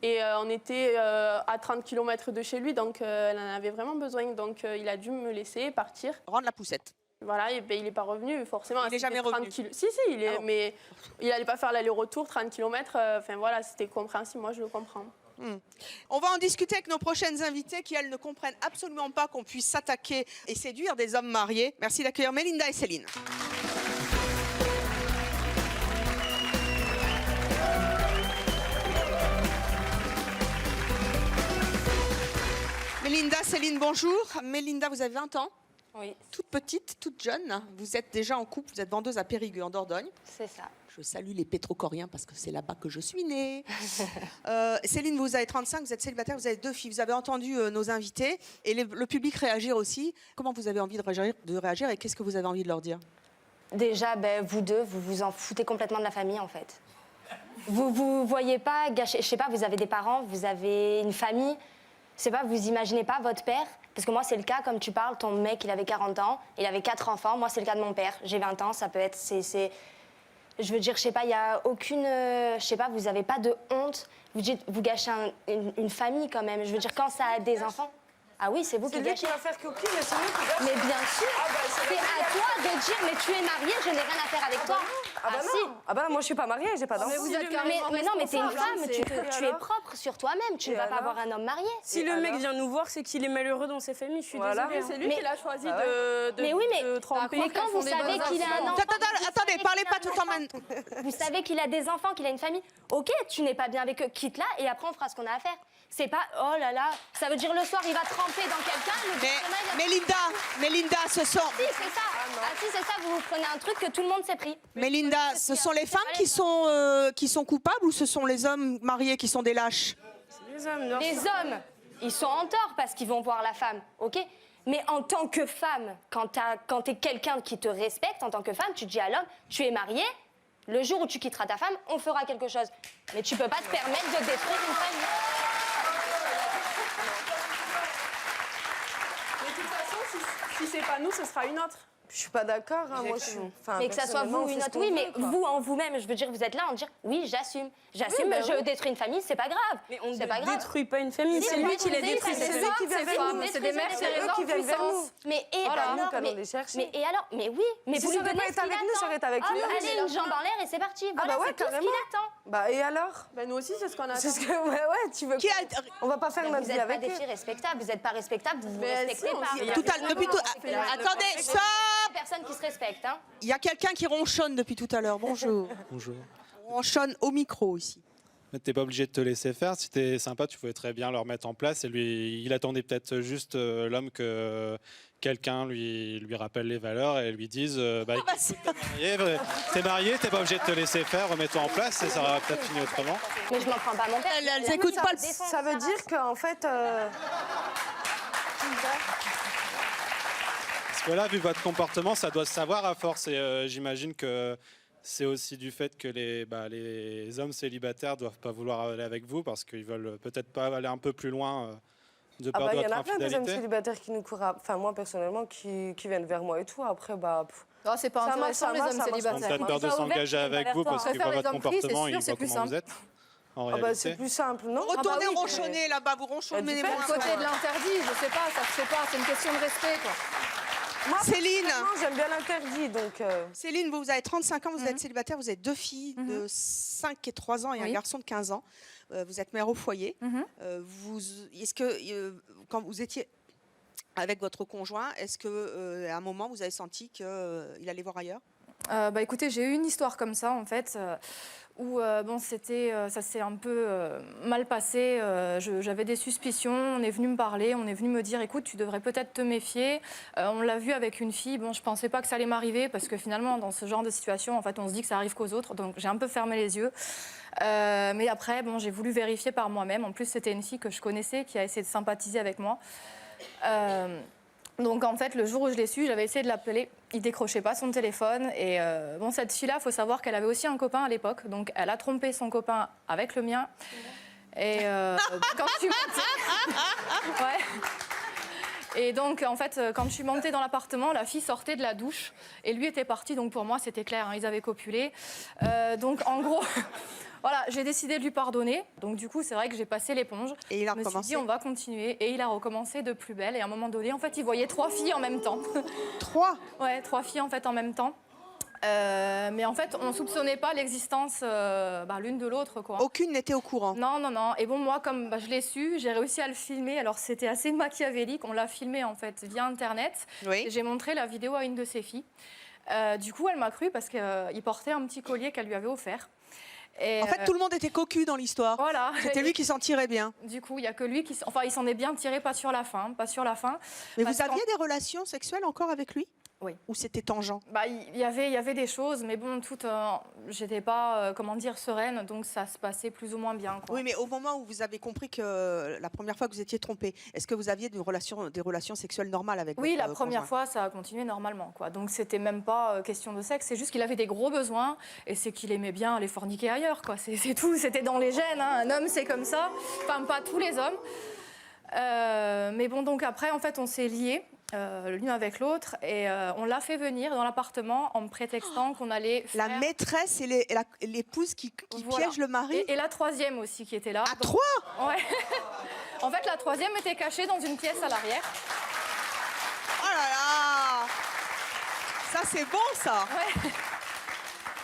Et on était à 30 km de chez lui, donc elle en avait vraiment besoin. Donc il a dû me laisser partir. Rendre la poussette. Voilà, et ben, il n'est pas revenu, forcément. Il n'est jamais revenu. Si, il est, mais il n'allait pas faire l'aller-retour, 30 km. Enfin voilà, c'était compréhensible, moi je le comprends. On va en discuter avec nos prochaines invitées qui, elles, ne comprennent absolument pas qu'on puisse s'attaquer et séduire des hommes mariés. Merci d'accueillir Mélinda et Céline. Mélinda, Céline, bonjour. Mélinda, vous avez 20 ans. Oui. Toute petite, toute jeune. Vous êtes déjà en couple, vous êtes vendeuse à Périgueux, en Dordogne. C'est ça. Je salue les pétrocoriens parce que c'est là-bas que je suis née. Céline, vous avez 35, vous êtes célibataire, vous avez 2 filles. Vous avez entendu nos invités et le public réagir aussi. Comment vous avez envie de réagir et qu'est-ce que vous avez envie de leur dire? Déjà, vous deux, vous vous en foutez complètement de la famille, en fait. Vous voyez pas gâcher... Je sais pas, vous avez des parents, vous avez une famille. Je sais pas, vous imaginez pas votre père. Parce que moi, c'est le cas, comme tu parles, ton mec, il avait 40 ans, il avait 4 enfants. Moi, c'est le cas de mon père. J'ai 20 ans, ça peut être... Je veux dire, je sais pas, il y a aucune... je sais pas, vous avez pas de honte. Vous gâchez une famille, quand même. Je veux dire, quand ça a des enfants... Ah oui, c'est vous qui gâchez. C'est lui qui va faire coquille, mais c'est lui qui gâche. Mais bien sûr, c'est à toi de dire, mais tu es mariée, je n'ai rien à faire avec toi. Ah bah si. non. Ah bah moi je suis pas mariée, j'ai pas d'enfant. Mais non, mais t'es une femme, tu es propre sur toi-même, tu ne vas pas avoir un homme marié. Si le mec vient nous voir, c'est qu'il est malheureux dans ses familles, je suis désolée. C'est lui qui l'a choisi de tromper. Mais quand vous savez qu'il a un enfant... Attendez, parlez pas tout en même. Vous savez qu'il a des enfants, qu'il a une famille. Ok, tu n'es pas bien avec eux, quitte-la et après on fera ce qu'on a à faire. C'est pas, oh là là, ça veut dire le soir il va tremper dans quelqu'un. Mélinda, ce sont... Si, c'est ça. Si, c'est ça, vous prenez un truc que tout le monde s'est pris. Mélinda, ce sont les femmes qui sont coupables ou ce sont les hommes mariés qui sont des lâches? Les hommes, les hommes, ils sont en tort parce qu'ils vont voir la femme, ok? Mais en tant que femme, quand t'es quelqu'un qui te respecte, en tant que femme, tu dis à l'homme, tu es marié, le jour où tu quitteras ta femme, on fera quelque chose. Mais tu peux pas te permettre de détruire une famille. De toute façon, si c'est pas nous, ce sera une autre. Je suis pas d'accord, hein, moi Mais que ça soit vous ou une autre, oui, mais vous en vous-même, je veux dire, vous êtes là en dire, oui, j'assume. J'assume, Oui, je détruis une famille, c'est pas grave. Mais on c'est pas ne grave. détruit pas une famille, c'est lui qui la détruit. C'est lui qui vient vers nous. C'est des mères, c'est eux qui viennent vers nous. Mais et alors, mais et alors, mais oui, mais si vous ça lui devait donnez pas ce être avec qu'il nous, ça attend. aurait été avec lui. Allez, une jambe en l'air et c'est parti. Voilà, c'est tout ce qu'il attend. Bah et alors? Bah nous aussi, c'est ce qu'on attend. C'est ce que ouais, tu veux. On va pas faire notre vie avec eux. Vous n'êtes pas des filles respectables, vous n'êtes pas respectables, vous vous respectez pas. Attendez, stop! Personne qui se respecte, hein. Il y a quelqu'un qui ronchonne depuis tout à l'heure. Bonjour. Bonjour. On ronchonne au micro ici. T'es pas obligé de te laisser faire. Si t'es sympa, tu pouvais très bien le remettre en place. Et lui, il attendait peut-être juste l'homme que quelqu'un lui rappelle les valeurs et lui dise t'es marié, t'es pas obligé de te laisser faire, remets-toi en place et ça aurait peut-être fini autrement. Mais je m'en prends pas mon père. Elles écoutent pas le... Ça veut dire qu'en fait... Parce que là, vu votre comportement, ça doit se savoir à force. Et j'imagine que c'est aussi du fait que les hommes célibataires doivent pas vouloir aller avec vous parce qu'ils veulent peut-être pas aller un peu plus loin de peur de il y votre en a plein des hommes infidélité. célibataires qui nous courent, enfin moi personnellement, qui viennent vers moi et tout. Après, Non, c'est pas intéressant les hommes célibataires. Ils ont peut-être peur de s'engager avec vous parce qu'ils voient votre comportement, ils voient comment vous êtes. En réalité. C'est plus simple, non? Retournez ronchonner là-bas, vous ronchonnez. Du côté de l'interdit, je sais pas, ça se fait pas, c'est une question de respect, quoi. Moi, Céline, j'aime bien l'interdit, donc... Céline, vous avez 35 ans, vous êtes célibataire, vous avez 2 filles de 5 et 3 ans et un garçon de 15 ans. Vous êtes mère au foyer. Est-ce que, quand vous étiez avec votre conjoint, est-ce qu'à un moment, vous avez senti qu'il allait voir ailleurs? Écoutez, j'ai eu une histoire comme ça, en fait, où ça s'est un peu mal passé. J'avais des suspicions, on est venu me parler, on est venu me dire, écoute, tu devrais peut-être te méfier. On l'a vu avec une fille, je pensais pas que ça allait m'arriver, parce que finalement, dans ce genre de situation, en fait, on se dit que ça arrive qu'aux autres, donc j'ai un peu fermé les yeux. Mais après, j'ai voulu vérifier par moi-même. En plus, c'était une fille que je connaissais, qui a essayé de sympathiser avec moi. Donc en fait, le jour où je l'ai su, j'avais essayé de l'appeler, il décrochait pas son téléphone. Et bon, cette fille-là, il faut savoir qu'elle avait aussi un copain à l'époque, donc elle a trompé son copain avec le mien. Et quand je suis montée... Ouais. Et donc, en fait, quand je suis montée dans l'appartement, la fille sortait de la douche et lui était parti. Donc, pour moi, c'était clair, hein, ils avaient copulé. Donc, en gros, voilà, j'ai décidé de lui pardonner. Donc, du coup, c'est vrai que j'ai passé l'éponge. Et il a recommencé. Je me suis dit, on va continuer. Et il a recommencé de plus belle. Et à un moment donné, en fait, il voyait 3 filles en même temps. 3 Ouais, 3 filles, en fait, en même temps. Mais en fait, on ne soupçonnait pas l'existence l'une de l'autre, quoi. Aucune n'était au courant. Non, non, non. Et bon, moi, comme je l'ai su, j'ai réussi à le filmer. Alors, c'était assez machiavélique. On l'a filmé, en fait, via Internet. Oui. Et j'ai montré la vidéo à une de ses filles. Du coup, elle m'a cru parce qu'il portait un petit collier qu'elle lui avait offert. Et en fait, tout le monde était cocu dans l'histoire. Voilà. C'était lui qui s'en tirait bien. Du coup, il n'y a que lui qui... Enfin, il s'en est bien tiré, pas sur la fin. Pas sur la fin. Mais vous aviez des relations sexuelles encore avec lui? Oui. Ou c'était tangent? Il y avait des choses, mais bon, j'étais pas, sereine, donc ça se passait plus ou moins bien, quoi. Oui, mais au moment où vous avez compris que la première fois que vous étiez trompée, est-ce que vous aviez des relations sexuelles normales avec Oui, votre la première conjoint? fois, ça a continué normalement, quoi. Donc c'était même pas question de sexe, c'est juste qu'il avait des gros besoins et c'est qu'il aimait bien aller forniquer ailleurs, quoi. C'est tout, c'était dans les gènes, hein. Un homme, c'est comme ça. Enfin, pas tous les hommes. Mais bon, donc après, en fait, on s'est liés. L'une avec l'autre et on l'a fait venir dans l'appartement en me prétextant qu'on allait faire... La maîtresse et l'épouse qui Voilà. piège le mari. Et la troisième aussi qui était là. À 3 Ouais. En fait, la troisième était cachée dans une pièce à l'arrière. Oh là là! Ça, c'est bon, ça! Ouais.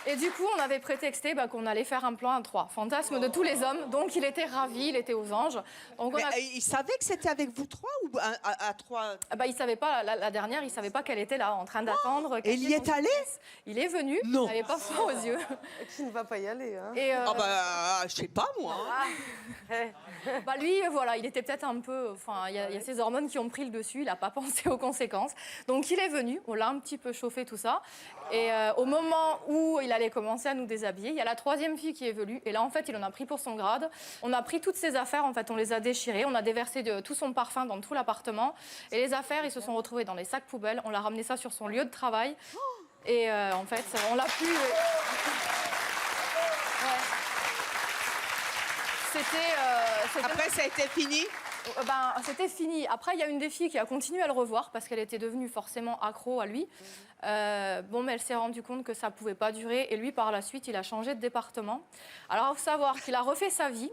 Et du coup, on avait prétexté qu'on allait faire un plan à 3. Fantasme de tous les hommes. Donc, il était ravi, il était aux anges. Donc, il savait que c'était avec vous 3 ou à 3? Il savait pas, la dernière, il savait pas qu'elle était là, en train d'attendre. Et il y est allé? Il est venu. Non. Il n'avait pas froid aux yeux. Qui ne va pas y aller, hein. Et je sais pas, moi. Lui, voilà, il était peut-être un peu... Enfin, il y a ses hormones qui ont pris le dessus, il n'a pas pensé aux conséquences. Donc, il est venu, on l'a un petit peu chauffé, tout ça. Et au moment où il allait commencer à nous déshabiller, il y a la troisième fille qui est venue. Et là, en fait, il en a pris pour son grade. On a pris toutes ses affaires, en fait, on les a déchirées. On a déversé tout son parfum dans tout l'appartement. Et les affaires, ils se sont retrouvés dans les sacs poubelles. On l'a ramené ça sur son lieu de travail. Et en fait, on l'a pu... Après, ça a été fini? C'était fini. Après, il y a une des filles qui a continué à le revoir parce qu'elle était devenue forcément accro à lui. Mais elle s'est rendue compte que ça ne pouvait pas durer. Et lui, par la suite, il a changé de département. Alors, il faut savoir qu'il a refait sa vie,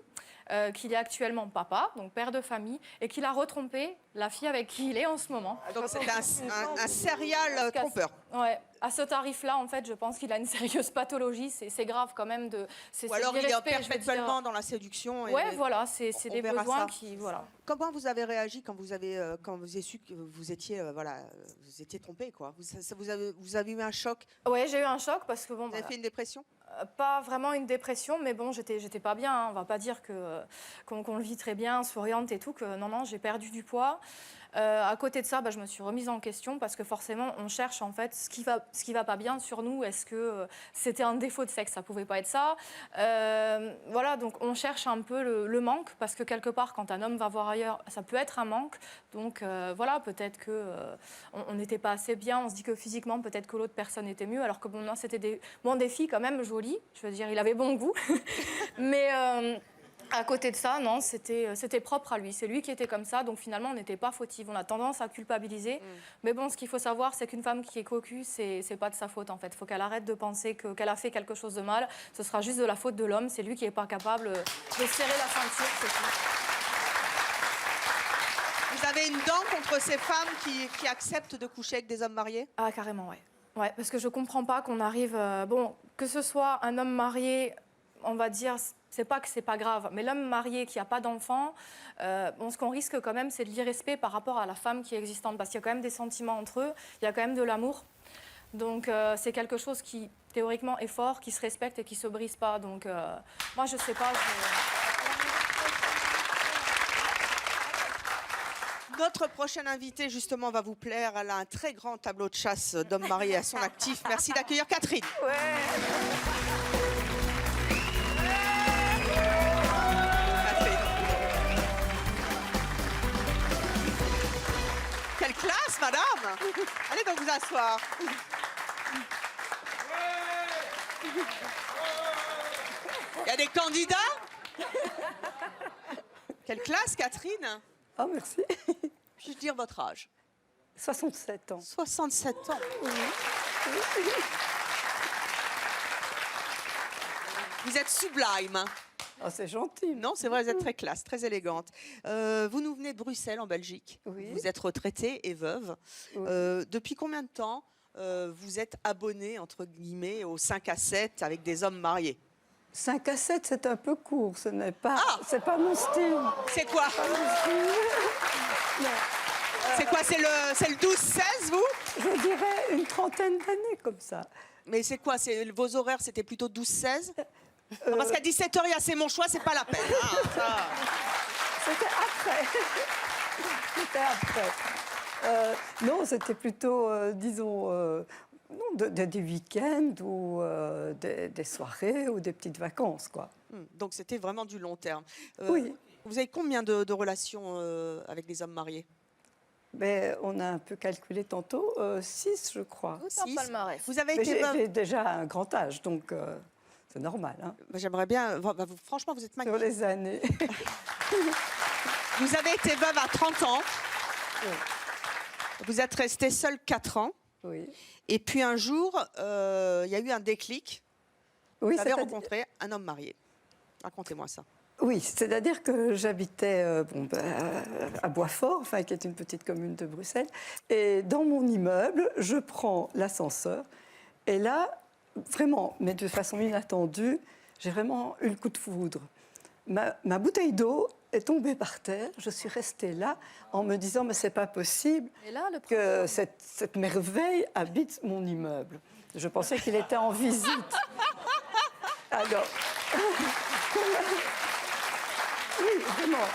qu'il est actuellement papa, donc père de famille, et qu'il a retrompé la fille avec qui il est en ce moment. Donc, c'est un serial trompeur. Ouais. À ce tarif-là, en fait, je pense qu'il a une sérieuse pathologie. C'est grave quand même de... Ou alors il est perpétuellement dans la séduction. Ouais, voilà, c'est des besoins qui... Voilà. Comment vous avez réagi quand vous avez su que vous étiez trompé, quoi? Vous avez eu un choc? Ouais, j'ai eu un choc parce que bon... Vous avez fait une dépression? Pas vraiment une dépression, mais bon, j'étais pas bien. Hein. On va pas dire qu'on le vit très bien, souriante et tout. Que non, j'ai perdu du poids. À côté de ça, je me suis remise en question parce que forcément, on cherche en fait ce qui va pas bien sur nous. Est-ce que c'était un défaut de sexe? Ça pouvait pas être ça. Voilà, donc on cherche un peu le manque parce que quelque part, quand un homme va voir ailleurs, ça peut être un manque. Donc voilà, peut-être que on n'était pas assez bien. On se dit que physiquement, peut-être que l'autre personne était mieux, alors que bon, non, c'était des filles quand même jolies. Je veux dire, il avait bon goût, mais à côté de ça, non, c'était propre à lui. C'est lui qui était comme ça, donc finalement, on n'était pas fautive. On a tendance à culpabiliser. Mais bon, ce qu'il faut savoir, c'est qu'une femme qui est cocu, c'est pas de sa faute, en fait. Il faut qu'elle arrête de penser qu'elle a fait quelque chose de mal. Ce sera juste de la faute de l'homme. C'est lui qui n'est pas capable de serrer la ceinture, c'est tout. Vous avez une dent contre ces femmes qui acceptent de coucher avec des hommes mariés? Ah, carrément, ouais. Ouais, parce que je comprends pas qu'on arrive... que ce soit un homme marié, on va dire... C'est pas que c'est pas grave, mais l'homme marié qui n'a pas d'enfant, ce qu'on risque quand même, c'est de l'irrespect par rapport à la femme qui est existante, parce qu'il y a quand même des sentiments entre eux, il y a quand même de l'amour. Donc c'est quelque chose qui, théoriquement, est fort, qui se respecte et qui ne se brise pas. Donc moi, je sais pas... Notre prochaine invitée, justement, va vous plaire. Elle a un très grand tableau de chasse d'hommes mariés à son actif. Merci d'accueillir Catherine. Quelle classe! Merci, madame. Allez donc vous asseoir. Il y a des candidats? Quelle classe, Catherine? Ah, merci. Puis-je dire votre âge? 67 ans. 67 ans. Oui. Vous êtes sublime. Ah, c'est gentil. Non, c'est vrai, vous êtes très classe, très élégante. Vous nous venez de Bruxelles, en Belgique. Oui. Vous êtes retraitée et veuve. Oui. Depuis combien de temps vous êtes abonnée, entre guillemets, aux 5 à 7 avec des hommes mariés? 5 à 7, c'est un peu court. Ce n'est pas, c'est pas mon style. C'est quoi? C'est quoi? C'est le 12-16, vous? Je dirais une trentaine d'années comme ça. Mais c'est quoi? Vos horaires, c'était plutôt 12-16? Parce qu'à 17h, il y a C'est mon choix, c'est pas la peine. C'était après. C'était après. Non, c'était plutôt, disons, des week-ends ou des soirées ou des petites vacances, quoi. Donc c'était vraiment du long terme. Oui. Vous avez combien de relations avec des hommes mariés? Mais on a un peu calculé tantôt, 6, je crois. Vous avez Mais été j'ai déjà un grand âge, donc c'est normal. Hein. J'aimerais bien... franchement, vous êtes magnifique. Sur les années. Vous avez été veuve à 30 ans. Oui. Vous êtes restée seule 4 ans. Oui. Et puis un jour, il y a eu un déclic. Oui, vous avez rencontré un homme marié. Racontez-moi ça. Oui, c'est-à-dire que j'habitais à Boisfort, enfin, qui est une petite commune de Bruxelles. Et dans mon immeuble, je prends l'ascenseur. Et là, vraiment, mais de façon inattendue, j'ai vraiment eu le coup de foudre. Ma bouteille d'eau est tombée par terre. Je suis restée là en me disant, mais c'est pas possible que cette merveille habite mon immeuble. Je pensais qu'il était en visite. Alors... Oui, vraiment.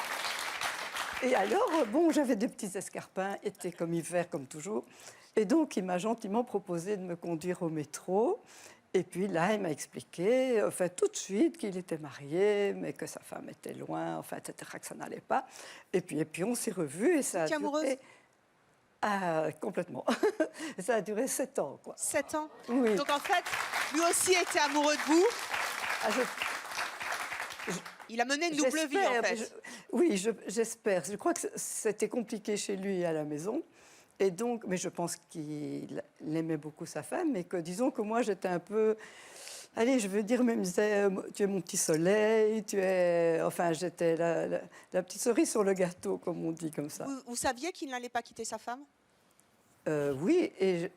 Et alors, bon, j'avais des petits escarpins, été comme hiver, comme toujours. Et donc, il m'a gentiment proposé de me conduire au métro. Et puis là, il m'a expliqué, enfin, tout de suite, qu'il était marié, mais que sa femme était loin, enfin, etc., que ça n'allait pas. Et puis on s'est revus et ça a duré... amoureuse? Ah, complètement. Ça a duré 7 ans, quoi. 7 ans? Oui. Donc, en fait, lui aussi était amoureux de vous? Il a mené une double vie, en fait. Oui, j'espère. Je crois que c'était compliqué chez lui à la maison. Et donc, mais je pense qu'il aimait beaucoup sa femme, mais que disons que moi, j'étais un peu... Allez, je veux dire, même, il disait, tu es mon petit soleil, tu es... Enfin, j'étais la petite cerise sur le gâteau, comme on dit, comme ça. Vous saviez qu'il n'allait pas quitter sa femme? Oui,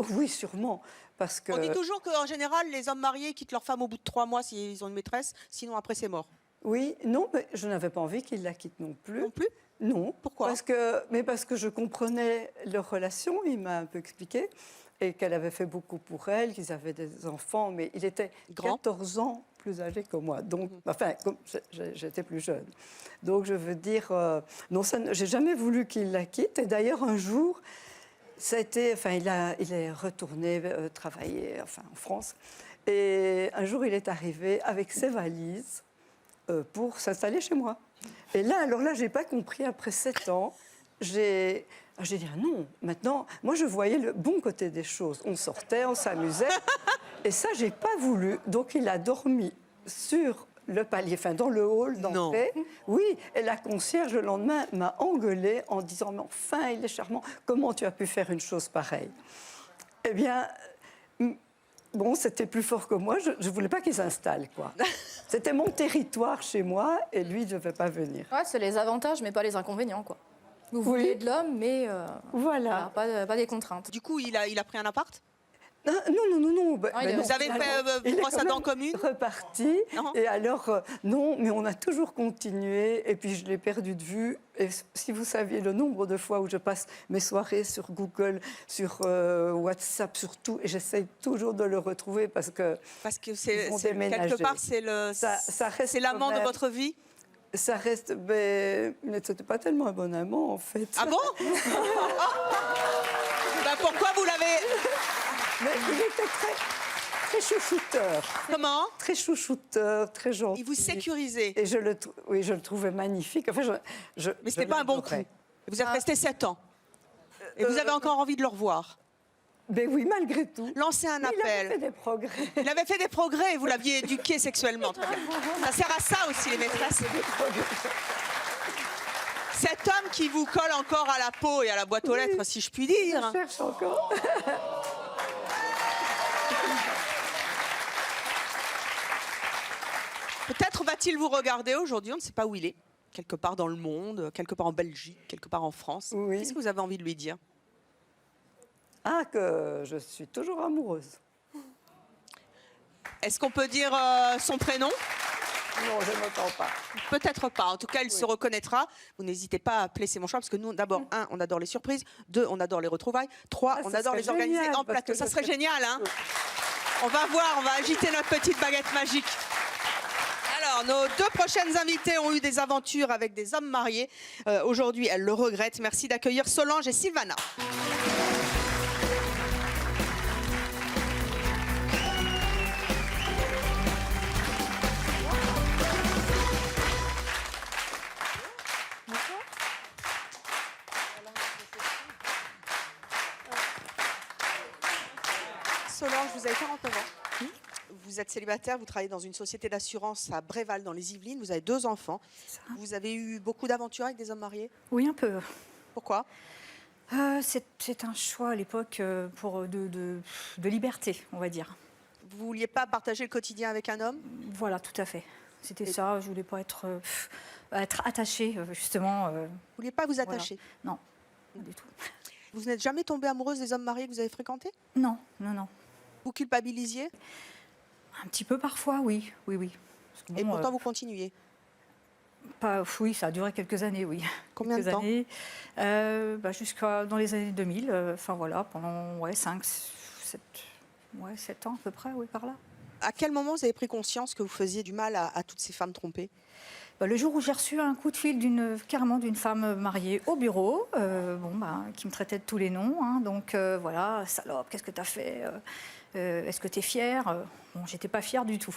oui, sûrement. Parce que... On dit toujours qu'en général, les hommes mariés quittent leur femme au bout de 3 mois s'ils ont une maîtresse, sinon après, c'est mort. Oui, non, mais je n'avais pas envie qu'il la quitte non plus. Non plus? Non. Pourquoi? Parce que je comprenais leur relation, il m'a un peu expliqué, et qu'elle avait fait beaucoup pour elle, qu'ils avaient des enfants, mais il était 14 ans plus âgé que moi. Donc, enfin, j'étais plus jeune. Donc, je veux dire, non, j'ai jamais voulu qu'il la quitte. Et d'ailleurs, un jour, ça a été, enfin, il est retourné travailler, enfin, en France. Et un jour, il est arrivé avec ses valises pour s'installer chez moi. Et là, alors là, j'ai pas compris. Après 7 ans, j'ai dit ah non. Maintenant, moi, je voyais le bon côté des choses. On sortait, on s'amusait, et ça, j'ai pas voulu. Donc, il a dormi sur le palier, enfin dans le hall d'entrée. Oui, et la concierge le lendemain m'a engueulée en disant mais enfin, il est charmant. Comment tu as pu faire une chose pareille? Eh bien. Bon, c'était plus fort que moi. Je ne voulais pas qu'il s'installe, quoi. C'était mon territoire chez moi et lui, il ne devait pas venir. Ouais, c'est les avantages, mais pas les inconvénients, quoi. Vous voulez de l'homme, mais voilà. Pas des contraintes. Du coup, il a pris un appart? Non. Vous avez fait brosse à dents commune? Reparti. Et alors, non, mais on a toujours continué. Et puis, je l'ai perdu de vue. Et si vous saviez le nombre de fois où je passe mes soirées sur Google, sur WhatsApp, sur tout, et j'essaye toujours de le retrouver parce que c'est quelque part, c'est l'amant de votre vie? Ça reste, mais c'était pas tellement un bon amant, en fait. Ah bon? Pourquoi vous l'avez... Mais il était très chouchouteur. Comment? Très chouchouteur, très gentil. Il vous sécurisait? Et je le trouvais magnifique. Enfin, mais c'était pas un bon coup. Vous êtes resté 7 ans? Et vous avez encore envie de le revoir? Ben oui, malgré tout. Lancez un appel. Il avait fait des progrès. Il avait fait des progrès et vous l'aviez éduqué sexuellement. Très bien. Ça sert à ça aussi, les maîtresses. Cet homme qui vous colle encore à la peau et à la boîte aux lettres, si je puis dire. Je cherche encore. Peut-être va-t-il vous regarder aujourd'hui, on ne sait pas où il est. Quelque part dans le monde, quelque part en Belgique, quelque part en France. Oui. Qu'est-ce que vous avez envie de lui dire? Ah, que je suis toujours amoureuse. Est-ce qu'on peut dire son prénom? Non, je n'entends pas. Peut-être pas. En tout cas, il se reconnaîtra. Vous n'hésitez pas à appeler C'est mon choix, parce que nous, d'abord, 1, on adore les surprises. 2, on adore les retrouvailles. 3, on adore les organiser en plateau. Ça serait génial, hein? On va voir, on va agiter notre petite baguette magique. Alors, nos 2 prochaines invitées ont eu des aventures avec des hommes mariés. Aujourd'hui, elles le regrettent. Merci d'accueillir Solange et Sylvana. Solange, vous avez 49 ans. Vous êtes célibataire, vous travaillez dans une société d'assurance à Bréval, dans les Yvelines. Vous avez 2 enfants. Vous avez eu beaucoup d'aventures avec des hommes mariés? Oui, un peu. Pourquoi? C'est un choix à l'époque de liberté, on va dire. Vous vouliez pas partager le quotidien avec un homme? Voilà, tout à fait. C'était ça. Je voulais pas être attachée, justement. Vous vouliez pas vous attacher? Voilà. Non, pas du tout. Vous n'êtes jamais tombée amoureuse des hommes mariés que vous avez fréquentés? Non, non, non. Vous culpabilisiez? Un petit peu parfois, oui, oui, oui. Parce que bon, et pourtant, vous continuiez? Oui, ça a duré quelques années, oui. Combien de temps? Jusqu'à dans les années 2000. Enfin voilà, pendant 7 ans à peu près, oui, par là. À quel moment vous avez pris conscience que vous faisiez du mal à toutes ces femmes trompées? Le jour où j'ai reçu un coup de fil carrément d'une femme mariée au bureau, qui me traitait de tous les noms. Hein, donc voilà, salope, qu'est-ce que t'as fait? Est-ce que t'es fière? Bon, j'étais pas fière du tout.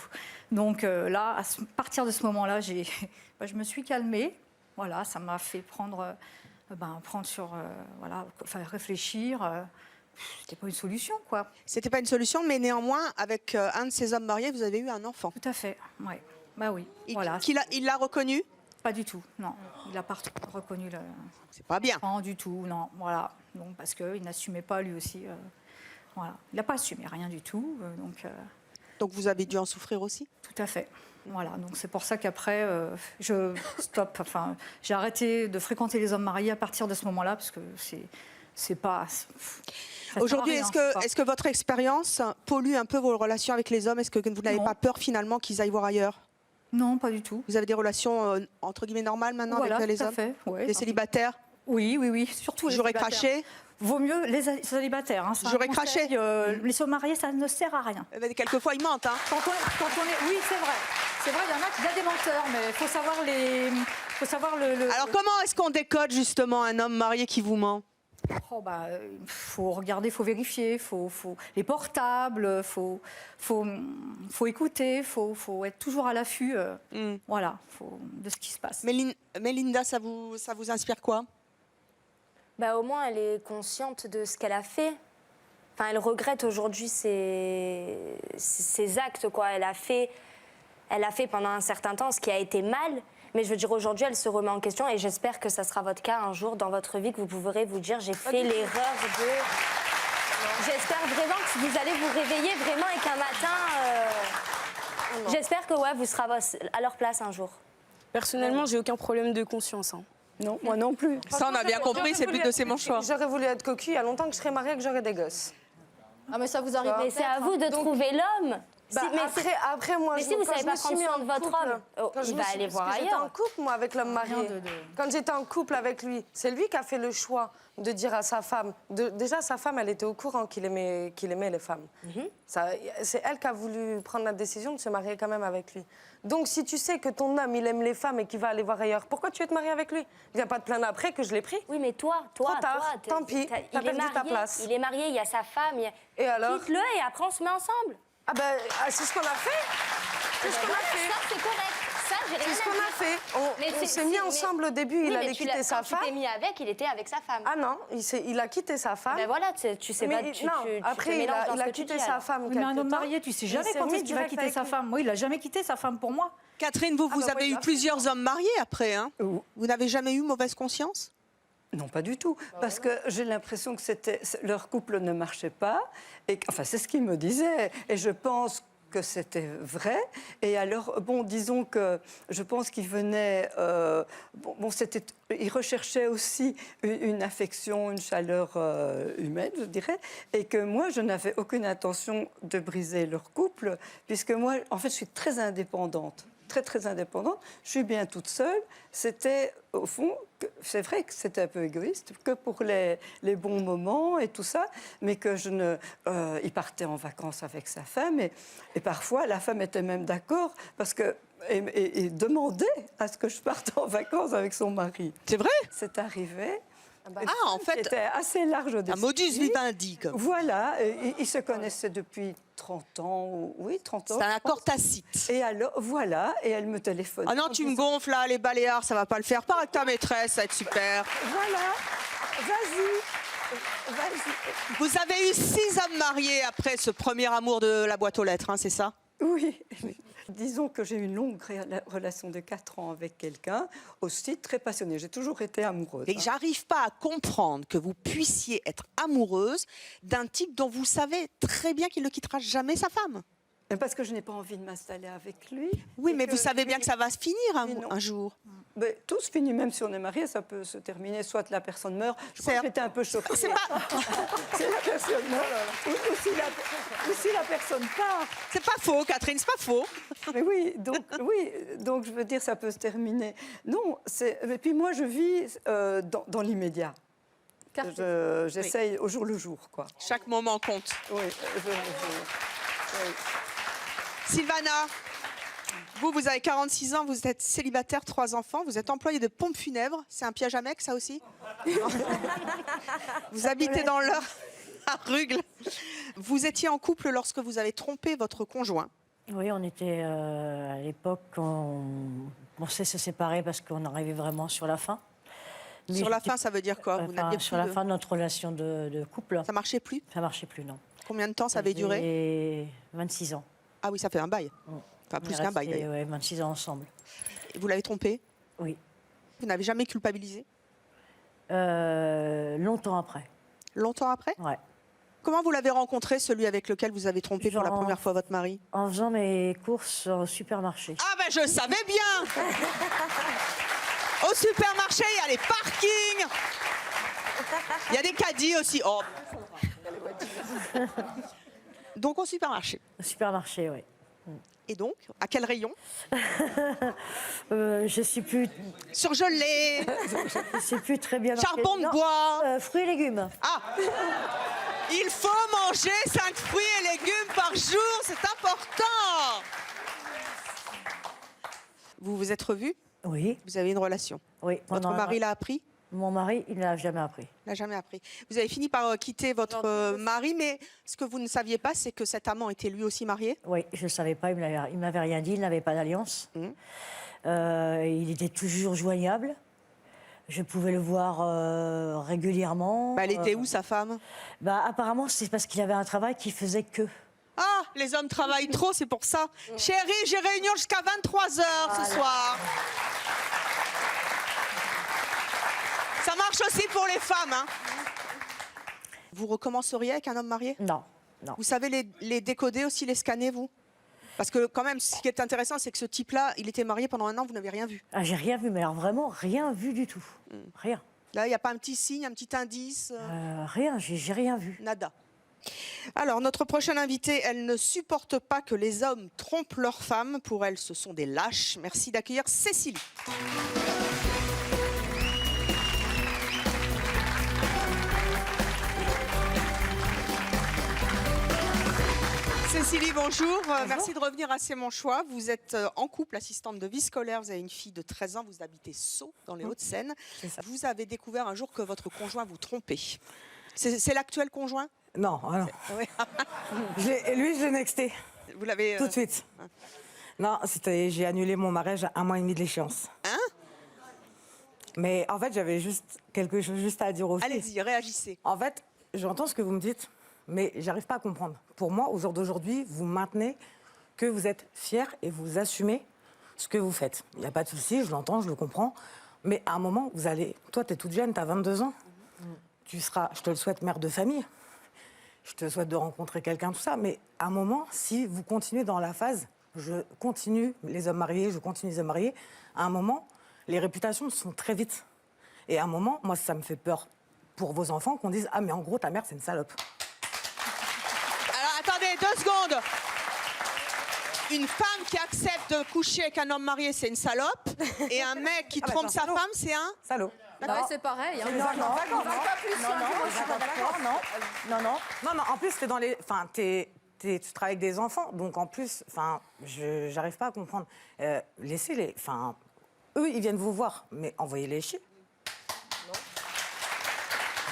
Donc là, à partir de ce moment-là, je me suis calmée. Voilà, ça m'a fait réfléchir. C'était pas une solution, quoi. C'était pas une solution, mais néanmoins, avec un de ces hommes mariés, vous avez eu un enfant. Tout à fait, oui. Bah oui. Voilà. Il l'a reconnu? Pas du tout, non. Il n'a pas reconnu le. C'est pas bien. Non, du tout, non. Voilà. Donc parce qu'il n'assumait pas lui aussi. Voilà. Il n'a pas assumé rien du tout. Donc vous avez dû en souffrir aussi? Tout à fait. Voilà. Donc c'est pour ça qu'après, j'ai arrêté de fréquenter les hommes mariés à partir de ce moment-là, parce que c'est pas. Aujourd'hui, est-ce que votre expérience pollue un peu vos relations avec les hommes? Est-ce que vous n'avez pas peur finalement qu'ils aillent voir ailleurs? Non, pas du tout. Vous avez des relations entre guillemets normales maintenant avec les hommes? Fait, ouais, les célibataires? Oui, oui, oui. Surtout les célibataires. J'aurais craché? Vaut mieux les célibataires. Hein, j'aurais craché. Les hommes mariés, ça ne sert à rien. Quelquefois, ils mentent. Hein. Oui, c'est vrai. C'est vrai, il y en a qui sont des menteurs, mais il faut savoir Alors, comment est-ce qu'on décode justement un homme marié qui vous ment? Faut regarder, faut vérifier, faut les portables, faut écouter, faut être toujours à l'affût, voilà, de ce qui se passe. Mélinda, ça vous inspire quoi? Au moins, elle est consciente de ce qu'elle a fait. Enfin, elle regrette aujourd'hui ses actes, quoi. Elle a fait pendant un certain temps ce qui a été mal. Mais je veux dire, aujourd'hui, elle se remet en question et j'espère que ça sera votre cas un jour dans votre vie, que vous pourrez vous dire j'ai fait l'erreur de... J'espère vraiment que vous allez vous réveiller vraiment et qu'un matin... J'espère que vous serez à leur place un jour. Personnellement, j'ai aucun problème de conscience. Hein. Non, moi non plus. Ça, on a bien compris, c'est plus de C'est mon choix. J'aurais voulu être cocu il y a longtemps que je serais mariée et que j'aurais des gosses. Ah, mais ça vous arrive. Mais c'est à vous de trouver l'homme. Après, moi, mais si vous ne savez pas prendre soin de votre homme, il va aller voir ailleurs. J'étais en couple, moi, avec l'homme marié. Quand j'étais en couple avec lui, c'est lui qui a fait le choix de dire à sa femme... Déjà, sa femme, elle était au courant qu'il aimait les femmes. C'est elle qui a voulu prendre la décision de se marier quand même avec lui. Donc, si tu sais que ton homme, il aime les femmes et qu'il va aller voir ailleurs, pourquoi tu veux te marier avec lui? Il n'y a pas de plaindre après que je l'ai pris. Oui, mais toi, trop tard, tant pis, t'as perdu ta place. Il est marié, il y a sa femme. Et alors? Quitte-le et après, on se met ensemble. C'est ce qu'on a fait. C'est ce qu'on a fait. Ça, c'est correct. Ça, j'ai rien C'est ce qu'on à a fait. On s'est mis ensemble au début, Oui, il mais allait quitter sa femme. Quand tu t'es mis avec, il était avec sa femme. Ah non, il a quitté sa femme. Ben voilà, tu sais pas, Mais tu non, te après, mélanges dans il ce a que tu quitté dis, sa alors. femme. Oui, mais un quelque homme temps. marié, tu sais Il jamais s'est quand remis est-ce qu'il va direct quitter avec sa lui. femme. Moi, il a jamais quitté sa femme pour moi. Catherine, vous bah avez oui, eu là. plusieurs hommes mariés après. Hein vous n'avez jamais eu mauvaise conscience? Non, pas du tout. Parce que j'ai l'impression que leur couple ne marchait pas. Et, enfin, c'est ce qu'ils me disaient. Et je pense que c'était vrai. Et alors, bon, disons que je pense qu'ils venaient... ils recherchaient aussi une affection, une chaleur humaine, je dirais. Et que moi, je n'avais aucune intention de briser leur couple, puisque moi, en fait, je suis très indépendante. Très indépendante. Je suis bien toute seule. C'était, au fond, c'est vrai que c'était un peu égoïste, que pour les bons moments et tout ça, mais que je ne... il partait en vacances avec sa femme et parfois, la femme était même d'accord parce que... Et demandait à ce que je parte en vacances avec son mari. C'est vrai? C'est arrivé. En fait, c'était assez large au un modus vivendi. Voilà, ils se connaissaient depuis 30 ans, oui, 30 ans. C'est un accord tacite. Et alors, voilà, et elle me téléphone. Ah non, tu me gonfles là, les Baléares, ça va pas le faire. Pars avec ta maîtresse, ça va être super. Voilà, vas-y. Vous avez eu 6 hommes mariés après ce premier amour de la boîte aux lettres, hein, c'est ça? Oui. Disons que j'ai eu une longue relation de 4 ans avec quelqu'un, aussi très passionnée. J'ai toujours été amoureuse. Et j'arrive pas à comprendre que vous puissiez être amoureuse d'un type dont vous savez très bien qu'il ne quittera jamais sa femme. Parce que je n'ai pas envie de m'installer avec lui. Oui, mais vous savez bien que ça va se finir un jour. Mais tout se finit, même si on est marié, ça peut se terminer. Soit la personne meurt. Je crois que j'étais un peu choquée. C'est pas... Si la personne meurt, ou si la personne part. C'est pas faux, Catherine, c'est pas faux. Mais oui, donc je veux dire, ça peut se terminer. Non, et puis moi, je vis dans l'immédiat. J'essaye au jour le jour, quoi. Chaque moment compte. Oui, oui. Sylvana, vous avez 46 ans, vous êtes célibataire, 3 enfants, vous êtes employée de pompe funèbre. C'est un piège à mec, ça aussi? Vous habitez dans l'Eure, à Rugles. Vous étiez en couple lorsque vous avez trompé votre conjoint. Oui, on était à l'époque, on pensait se séparer parce qu'on arrivait vraiment sur la fin. Mais sur la fin, ça veut dire quoi? Vous n'aviez sur la fin de notre relation de couple. Ça marchait plus? Ça marchait plus, non. Combien de temps ça avait duré? 26 ans. Ah oui, ça fait un bail. Enfin, plus qu'un bail, d'ailleurs. Oui, 26 ans ensemble. Et vous l'avez trompé? Oui. Vous n'avez jamais culpabilisé? Longtemps après. Longtemps après? Ouais. Comment vous l'avez rencontré, celui avec lequel vous avez trompé pour la première fois votre mari? En faisant mes courses au supermarché. Ah ben je savais bien. Au supermarché, il y a les parkings. Il y a des caddies aussi. Oh. Donc au supermarché. Au supermarché, oui. Et donc, à quel rayon? Je sais plus. Surgelé. Je sais plus très bien. Charbon de bois. Fruits et légumes. Ah. Il faut manger 5 fruits et légumes par jour, c'est important. Vous vous êtes revus? Oui. Vous avez une relation? Oui. Votre mari l'a appris? Mon mari, il ne l'a jamais appris. Il n'a jamais appris. Vous avez fini par quitter votre mari, mais ce que vous ne saviez pas, c'est que cet amant était lui aussi marié? Oui, je ne savais pas, il ne m'avait rien dit, il n'avait pas d'alliance. Il était toujours joignable. Je pouvais le voir régulièrement. Elle était où, sa femme? Apparemment, c'est parce qu'il avait un travail qui faisait que. Ah, les hommes travaillent trop, c'est pour ça. Chérie, j'ai réunion jusqu'à 23h ce soir. Ça marche aussi pour les femmes. Hein. Vous recommenceriez avec un homme marié? Non, non. Vous savez les décoder aussi, les scanner, vous? Parce que quand même, ce qui est intéressant, c'est que ce type-là, il était marié pendant 1 an, vous n'avez rien vu. Ah, j'ai rien vu, mais alors vraiment rien vu du tout. Rien. Là, il n'y a pas un petit signe, un petit indice? Rien, j'ai rien vu. Nada. Alors, notre prochaine invitée, elle ne supporte pas que les hommes trompent leurs femmes. Pour elle, ce sont des lâches. Merci d'accueillir Cécilie. Cécilie, bonjour. Merci de revenir à C'est mon choix. Vous êtes en couple, assistante de vie scolaire. Vous avez une fille de 13 ans. Vous habitez Sceaux, dans les Hauts-de-Seine. Vous avez découvert un jour que votre conjoint vous trompait. C'est l'actuel conjoint? Non, non. Oui. Lui, je l'ai nexté. Vous l'avez... Tout de suite. Non, j'ai annulé mon mariage à 1 mois et demi de l'échéance. Hein? Mais en fait, j'avais juste quelque chose juste à dire aux filles. Allez-y, réagissez. En fait, j'entends ce que vous me dites, mais j'arrive pas à comprendre. Pour moi, au jour d'aujourd'hui, vous maintenez que vous êtes fiers et vous assumez ce que vous faites. Il n'y a pas de souci, je l'entends, je le comprends. Mais à un moment, vous allez... Toi, tu es toute jeune, tu as 22 ans. Tu seras, je te le souhaite, mère de famille. Je te souhaite de rencontrer quelqu'un, tout ça. Mais à un moment, si vous continuez dans la phase, je continue les hommes mariés, je continue les hommes mariés, à un moment, les réputations sont très vite. Et à un moment, moi, ça me fait peur pour vos enfants qu'on dise « Ah, mais en gros, ta mère, c'est une salope. » Alors, attendez, 2 secondes. Une femme qui accepte de coucher avec un homme marié, c'est une salope. Et un mec qui trompe sa femme, c'est un salaud. Bah, c'est pareil. Hein. Non, en plus, t'es dans les... Enfin, tu travailles avec des enfants, donc en plus, enfin, j'arrive pas à comprendre. Laissez-les... Enfin, eux, ils viennent vous voir, mais envoyez-les chier.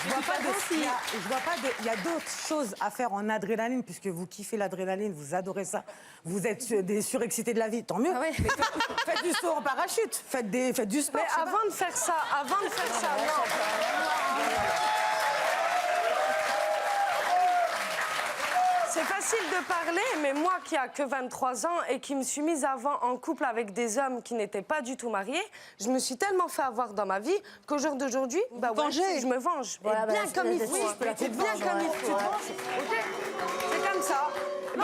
Je vois pas de... Il y a d'autres choses à faire en adrénaline, puisque vous kiffez l'adrénaline, vous adorez ça. Vous êtes des surexcités de la vie, tant mieux. Ah ouais. Mais faites du saut en parachute, faites du sport. Mais avant de faire ça, c'est facile de parler, mais moi qui a que 23 ans et qui me suis mise avant en couple avec des hommes qui n'étaient pas du tout mariés, je me suis tellement fait avoir dans ma vie qu'au jour d'aujourd'hui, je me venge. Voilà, et bien comme il faut. C'est bien comme il faut. C'est comme ça.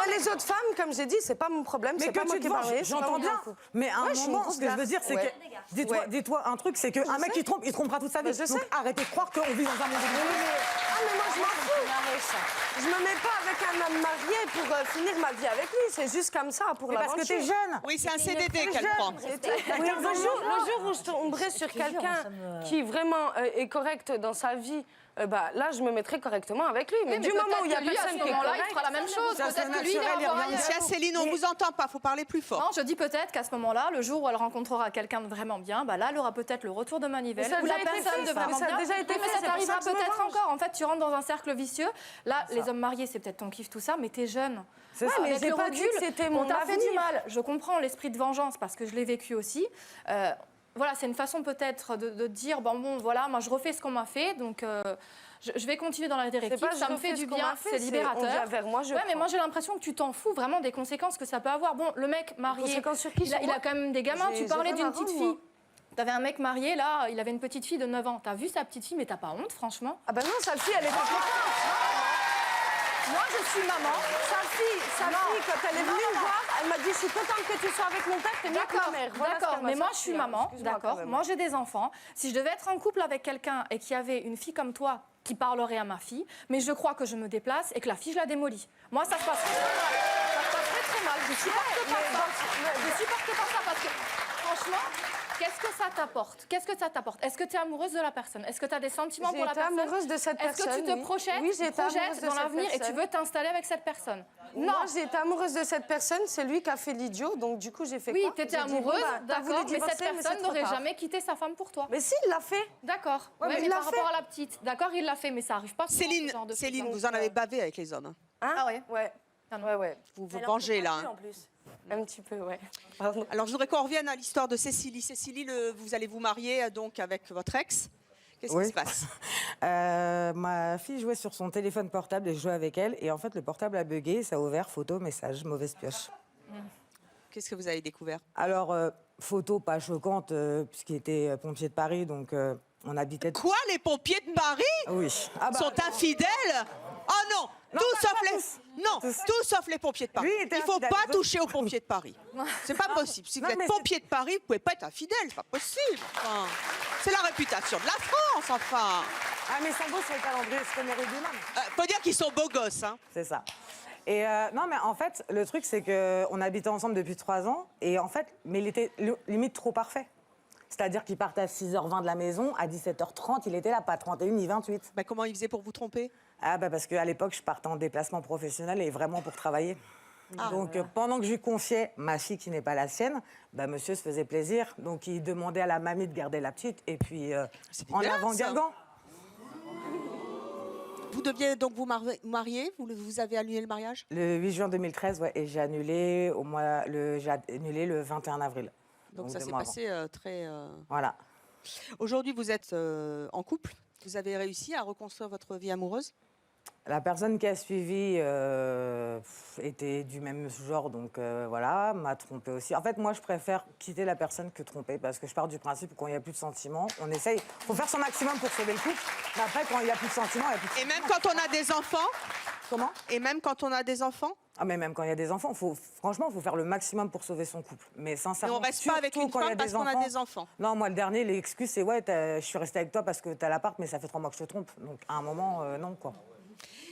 Les autres femmes, comme j'ai dit, c'est pas mon problème, c'est pas moi qui ai marié. J'entends bien. Mais à un moment, ce que je veux dire, c'est que... Dis-toi un truc, c'est qu'un mec qui trompe, il trompera toute sa vie. Donc arrêtez de croire qu'on vit dans un monde de... mais moi je m'en fous. Je me mets pas avec un homme marié pour finir ma vie avec lui. C'est juste comme ça pour l'aventure. Parce que t'es jeune. Oui, c'est un CDD qu'elle prend. Le jour où je tomberai sur quelqu'un qui vraiment est correct dans sa vie, là, je me mettrai correctement avec lui. Mais du moment où il y a personne qui est correct, il fera la même chose. Peut-être que lui, il ira voir ailleurs. Tiens, Céline, on vous entend pas. Faut parler plus fort. Non, je dis peut-être qu'à ce moment-là, le jour où elle rencontrera quelqu'un de vraiment bien, là, elle aura peut-être le retour de manivelle. Ou la personne de vraiment bien. Mais ça t'arrivera peut-être encore. En fait, tu rentres dans un cercle vicieux. Là, les hommes mariés, c'est peut-être ton kiff, tout ça, mais t'es jeune. Ouais, mais j'ai pas dit que c'était mon avenir. On t'a fait du mal. Je comprends l'esprit de vengeance parce que je l'ai vécu aussi. Voilà, c'est une façon peut-être de dire voilà, moi je refais ce qu'on m'a fait, donc je vais continuer dans la directive. Ça me fait du bien, c'est libérateur. Mais moi j'ai l'impression que tu t'en fous vraiment des conséquences que ça peut avoir. Bon, le mec marié, il a quand même des gamins. Tu parlais d'une petite fille. T'avais un mec marié, là, il avait une petite fille de 9 ans. T'as vu sa petite fille, mais t'as pas honte, franchement? Ah ben non, sa fille, elle est pas contente. Moi, je suis maman. Sa fille, quand elle est venue me voir, elle m'a dit, je suis contente que tu sois avec mon père, t'es mieux que ma mère. D'accord, mais moi, je suis maman, d'accord. Moi, j'ai des enfants. Si je devais être en couple avec quelqu'un et qu'il y avait une fille comme toi qui parlerait à ma fille, mais je crois que je me déplace et que la fille, je la démolis. Moi, ça se passe très mal. Ça se passe très mal. Je supporte pas ça. Je supporte pas ça parce que, franchement... Qu'est-ce que ça t'apporte? Qu'est-ce que ça t'apporte? Est-ce que tu es amoureuse de la personne? Est-ce que tu as des sentiments pour la personne? Amoureuse de cette personne. Est-ce que tu te projettes dans l'avenir et tu veux t'installer avec cette personne? Non, moi j'ai été amoureuse de cette personne, c'est lui qui a fait l'idiot, donc du coup j'ai fait quoi? Oui, tu étais amoureuse, d'accord, mais cette personne n'aurait jamais quitté sa femme pour toi. Mais si, il l'a fait. D'accord, mais par rapport à la petite, d'accord, il l'a fait, mais ça arrive pas souvent. Céline, vous en avez bavé avec les hommes. Ah ouais? Ouais. Vous vous vengez là. En plus. Un petit peu, ouais. Pardon. Alors, je voudrais qu'on revienne à l'histoire de Cécilie. Cécilie, vous allez vous marier donc avec votre ex. Qu'est-ce qui se passe? Ma fille jouait sur son téléphone portable et je jouais avec elle. Et en fait, le portable a bugué, ça a ouvert photo, message, mauvaise pioche. Qu'est-ce que vous avez découvert? Alors, photo pas choquante, puisqu'il était pompier de Paris, donc on habitait... Quoi, les pompiers de Paris? Oui. Sont infidèles? Oh non! Tout sauf les pompiers de Paris. Il ne faut pas toucher aux pompiers de Paris. C'est pas possible. Si vous êtes pompier de Paris, vous ne pouvez pas être infidèle. C'est pas possible. Enfin, c'est la réputation de la France, enfin. Ah, mais ils sont beaux sur le calendrier, c'est comme les rugbyman. Faut dire qu'ils sont beaux gosses, hein. C'est ça. Et non, mais en fait, le truc, c'est qu'on habitait ensemble depuis 3 ans. Et en fait, mais il était limite trop parfait. C'est-à-dire qu'il partait à 6h20 de la maison, à 17h30, il était là, pas 31 ni 28. Bah, comment il faisait pour vous tromper? Ah bah parce qu'à l'époque, je partais en déplacement professionnel et vraiment pour travailler. Donc pendant que je lui confiais ma fille qui n'est pas la sienne, bah, monsieur se faisait plaisir. Donc il demandait à la mamie de garder la petite et puis en avant-gardant. Vous deviez donc vous marier, vous avez annulé le mariage? Le 8 juin 2013, ouais, et j'ai annulé le 21 avril. Donc ça 2 s'est mois passé très... Voilà. Aujourd'hui, vous êtes en couple. Vous avez réussi à reconstruire votre vie amoureuse? La personne qui a suivi était du même genre, donc voilà, m'a trompé aussi. En fait, moi, je préfère quitter la personne que tromper, parce que je pars du principe que quand il n'y a plus de sentiments, on essaye. Il faut faire son maximum pour sauver le couple, mais après, quand il n'y a plus de sentiments, il n'y a plus de sentiments. Et même quand on a des enfants? Comment? Et même quand on a des enfants? Ah, mais même quand il y a des enfants, franchement, il faut faire le maximum pour sauver son couple. Mais sincèrement, on reste pas avec une femme parce qu'on a des enfants. Non, moi, le dernier, l'excuse, c'est ouais, je suis restée avec toi parce que tu as l'appart, mais ça fait 3 mois que je te trompe. Donc, à un moment, non, quoi.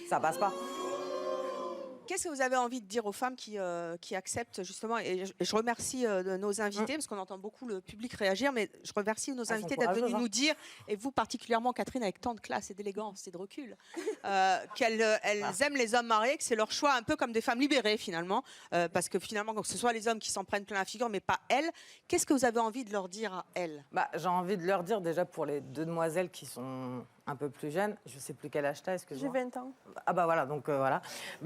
Ça passe pas. Qu'est-ce que vous avez envie de dire aux femmes qui acceptent justement, et je remercie nos invités, parce qu'on entend beaucoup le public réagir, mais je remercie nos invités d'être venus nous dire, et vous particulièrement Catherine, avec tant de classe et d'élégance et de recul, qu'elles aiment les hommes mariés, que c'est leur choix, un peu comme des femmes libérées finalement, parce que finalement, que ce soit les hommes qui s'en prennent plein la figure, mais pas elles. Qu'est-ce que vous avez envie de leur dire à elles? J'ai envie de leur dire déjà pour les 2 demoiselles qui sont un peu plus jeunes, je sais plus quel âge t'as, excuse-moi. J'ai 20 ans. Ah bah voilà, donc voilà.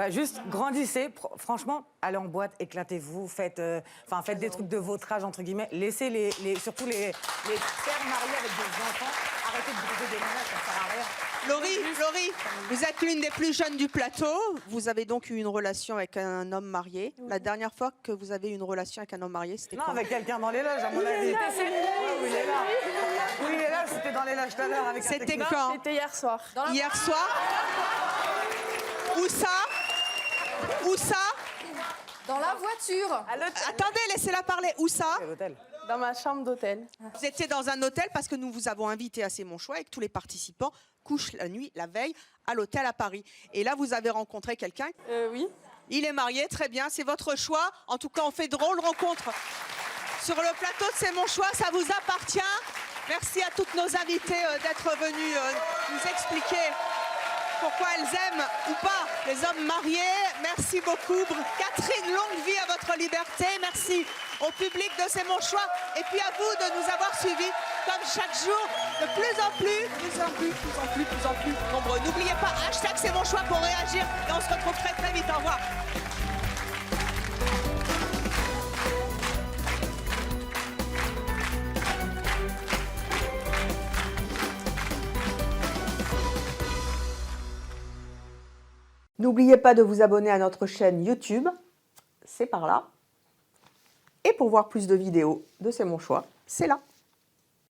Juste grandissez, franchement, allez en boîte, éclatez-vous, faites des trucs de votre âge, entre guillemets. Laissez surtout les pères mariés avec des enfants, arrêtez de briser des ménages, ça sert à rien. Laurie, vous êtes l'une des plus jeunes du plateau. Vous avez donc eu une relation avec un homme marié. Oui. La dernière fois que vous avez eu une relation avec un homme marié, c'était quand? Non, avec quelqu'un dans les loges, à mon avis. Oui, il est là. Oui, il est là, c'était dans les loges tout à l'heure. C'était quand? C'était hier soir. Hier soir? Où ça? Où ça? Dans la voiture. Attendez, laissez-la parler. Où ça? Dans ma chambre d'hôtel. Vous étiez dans un hôtel parce que nous vous avons invité à C'est mon choix et que tous les participants couchent la nuit, la veille, à l'hôtel à Paris. Et là, vous avez rencontré quelqu'un? Oui. Il est marié, très bien, c'est votre choix. En tout cas, on fait de drôles rencontres sur le plateau de C'est mon choix, ça vous appartient. Merci à toutes nos invités d'être venues nous expliquer pourquoi elles aiment ou pas les hommes mariés. Merci beaucoup. Catherine, longue vie à votre liberté. Merci au public de C'est mon choix. Et puis à vous de nous avoir suivis comme chaque jour, de plus en plus nombreux. N'oubliez pas, hashtag C'est mon choix pour réagir. Et on se retrouve très très vite. Au revoir. N'oubliez pas de vous abonner à notre chaîne YouTube, c'est par là. Et pour voir plus de vidéos de C'est mon choix, c'est là.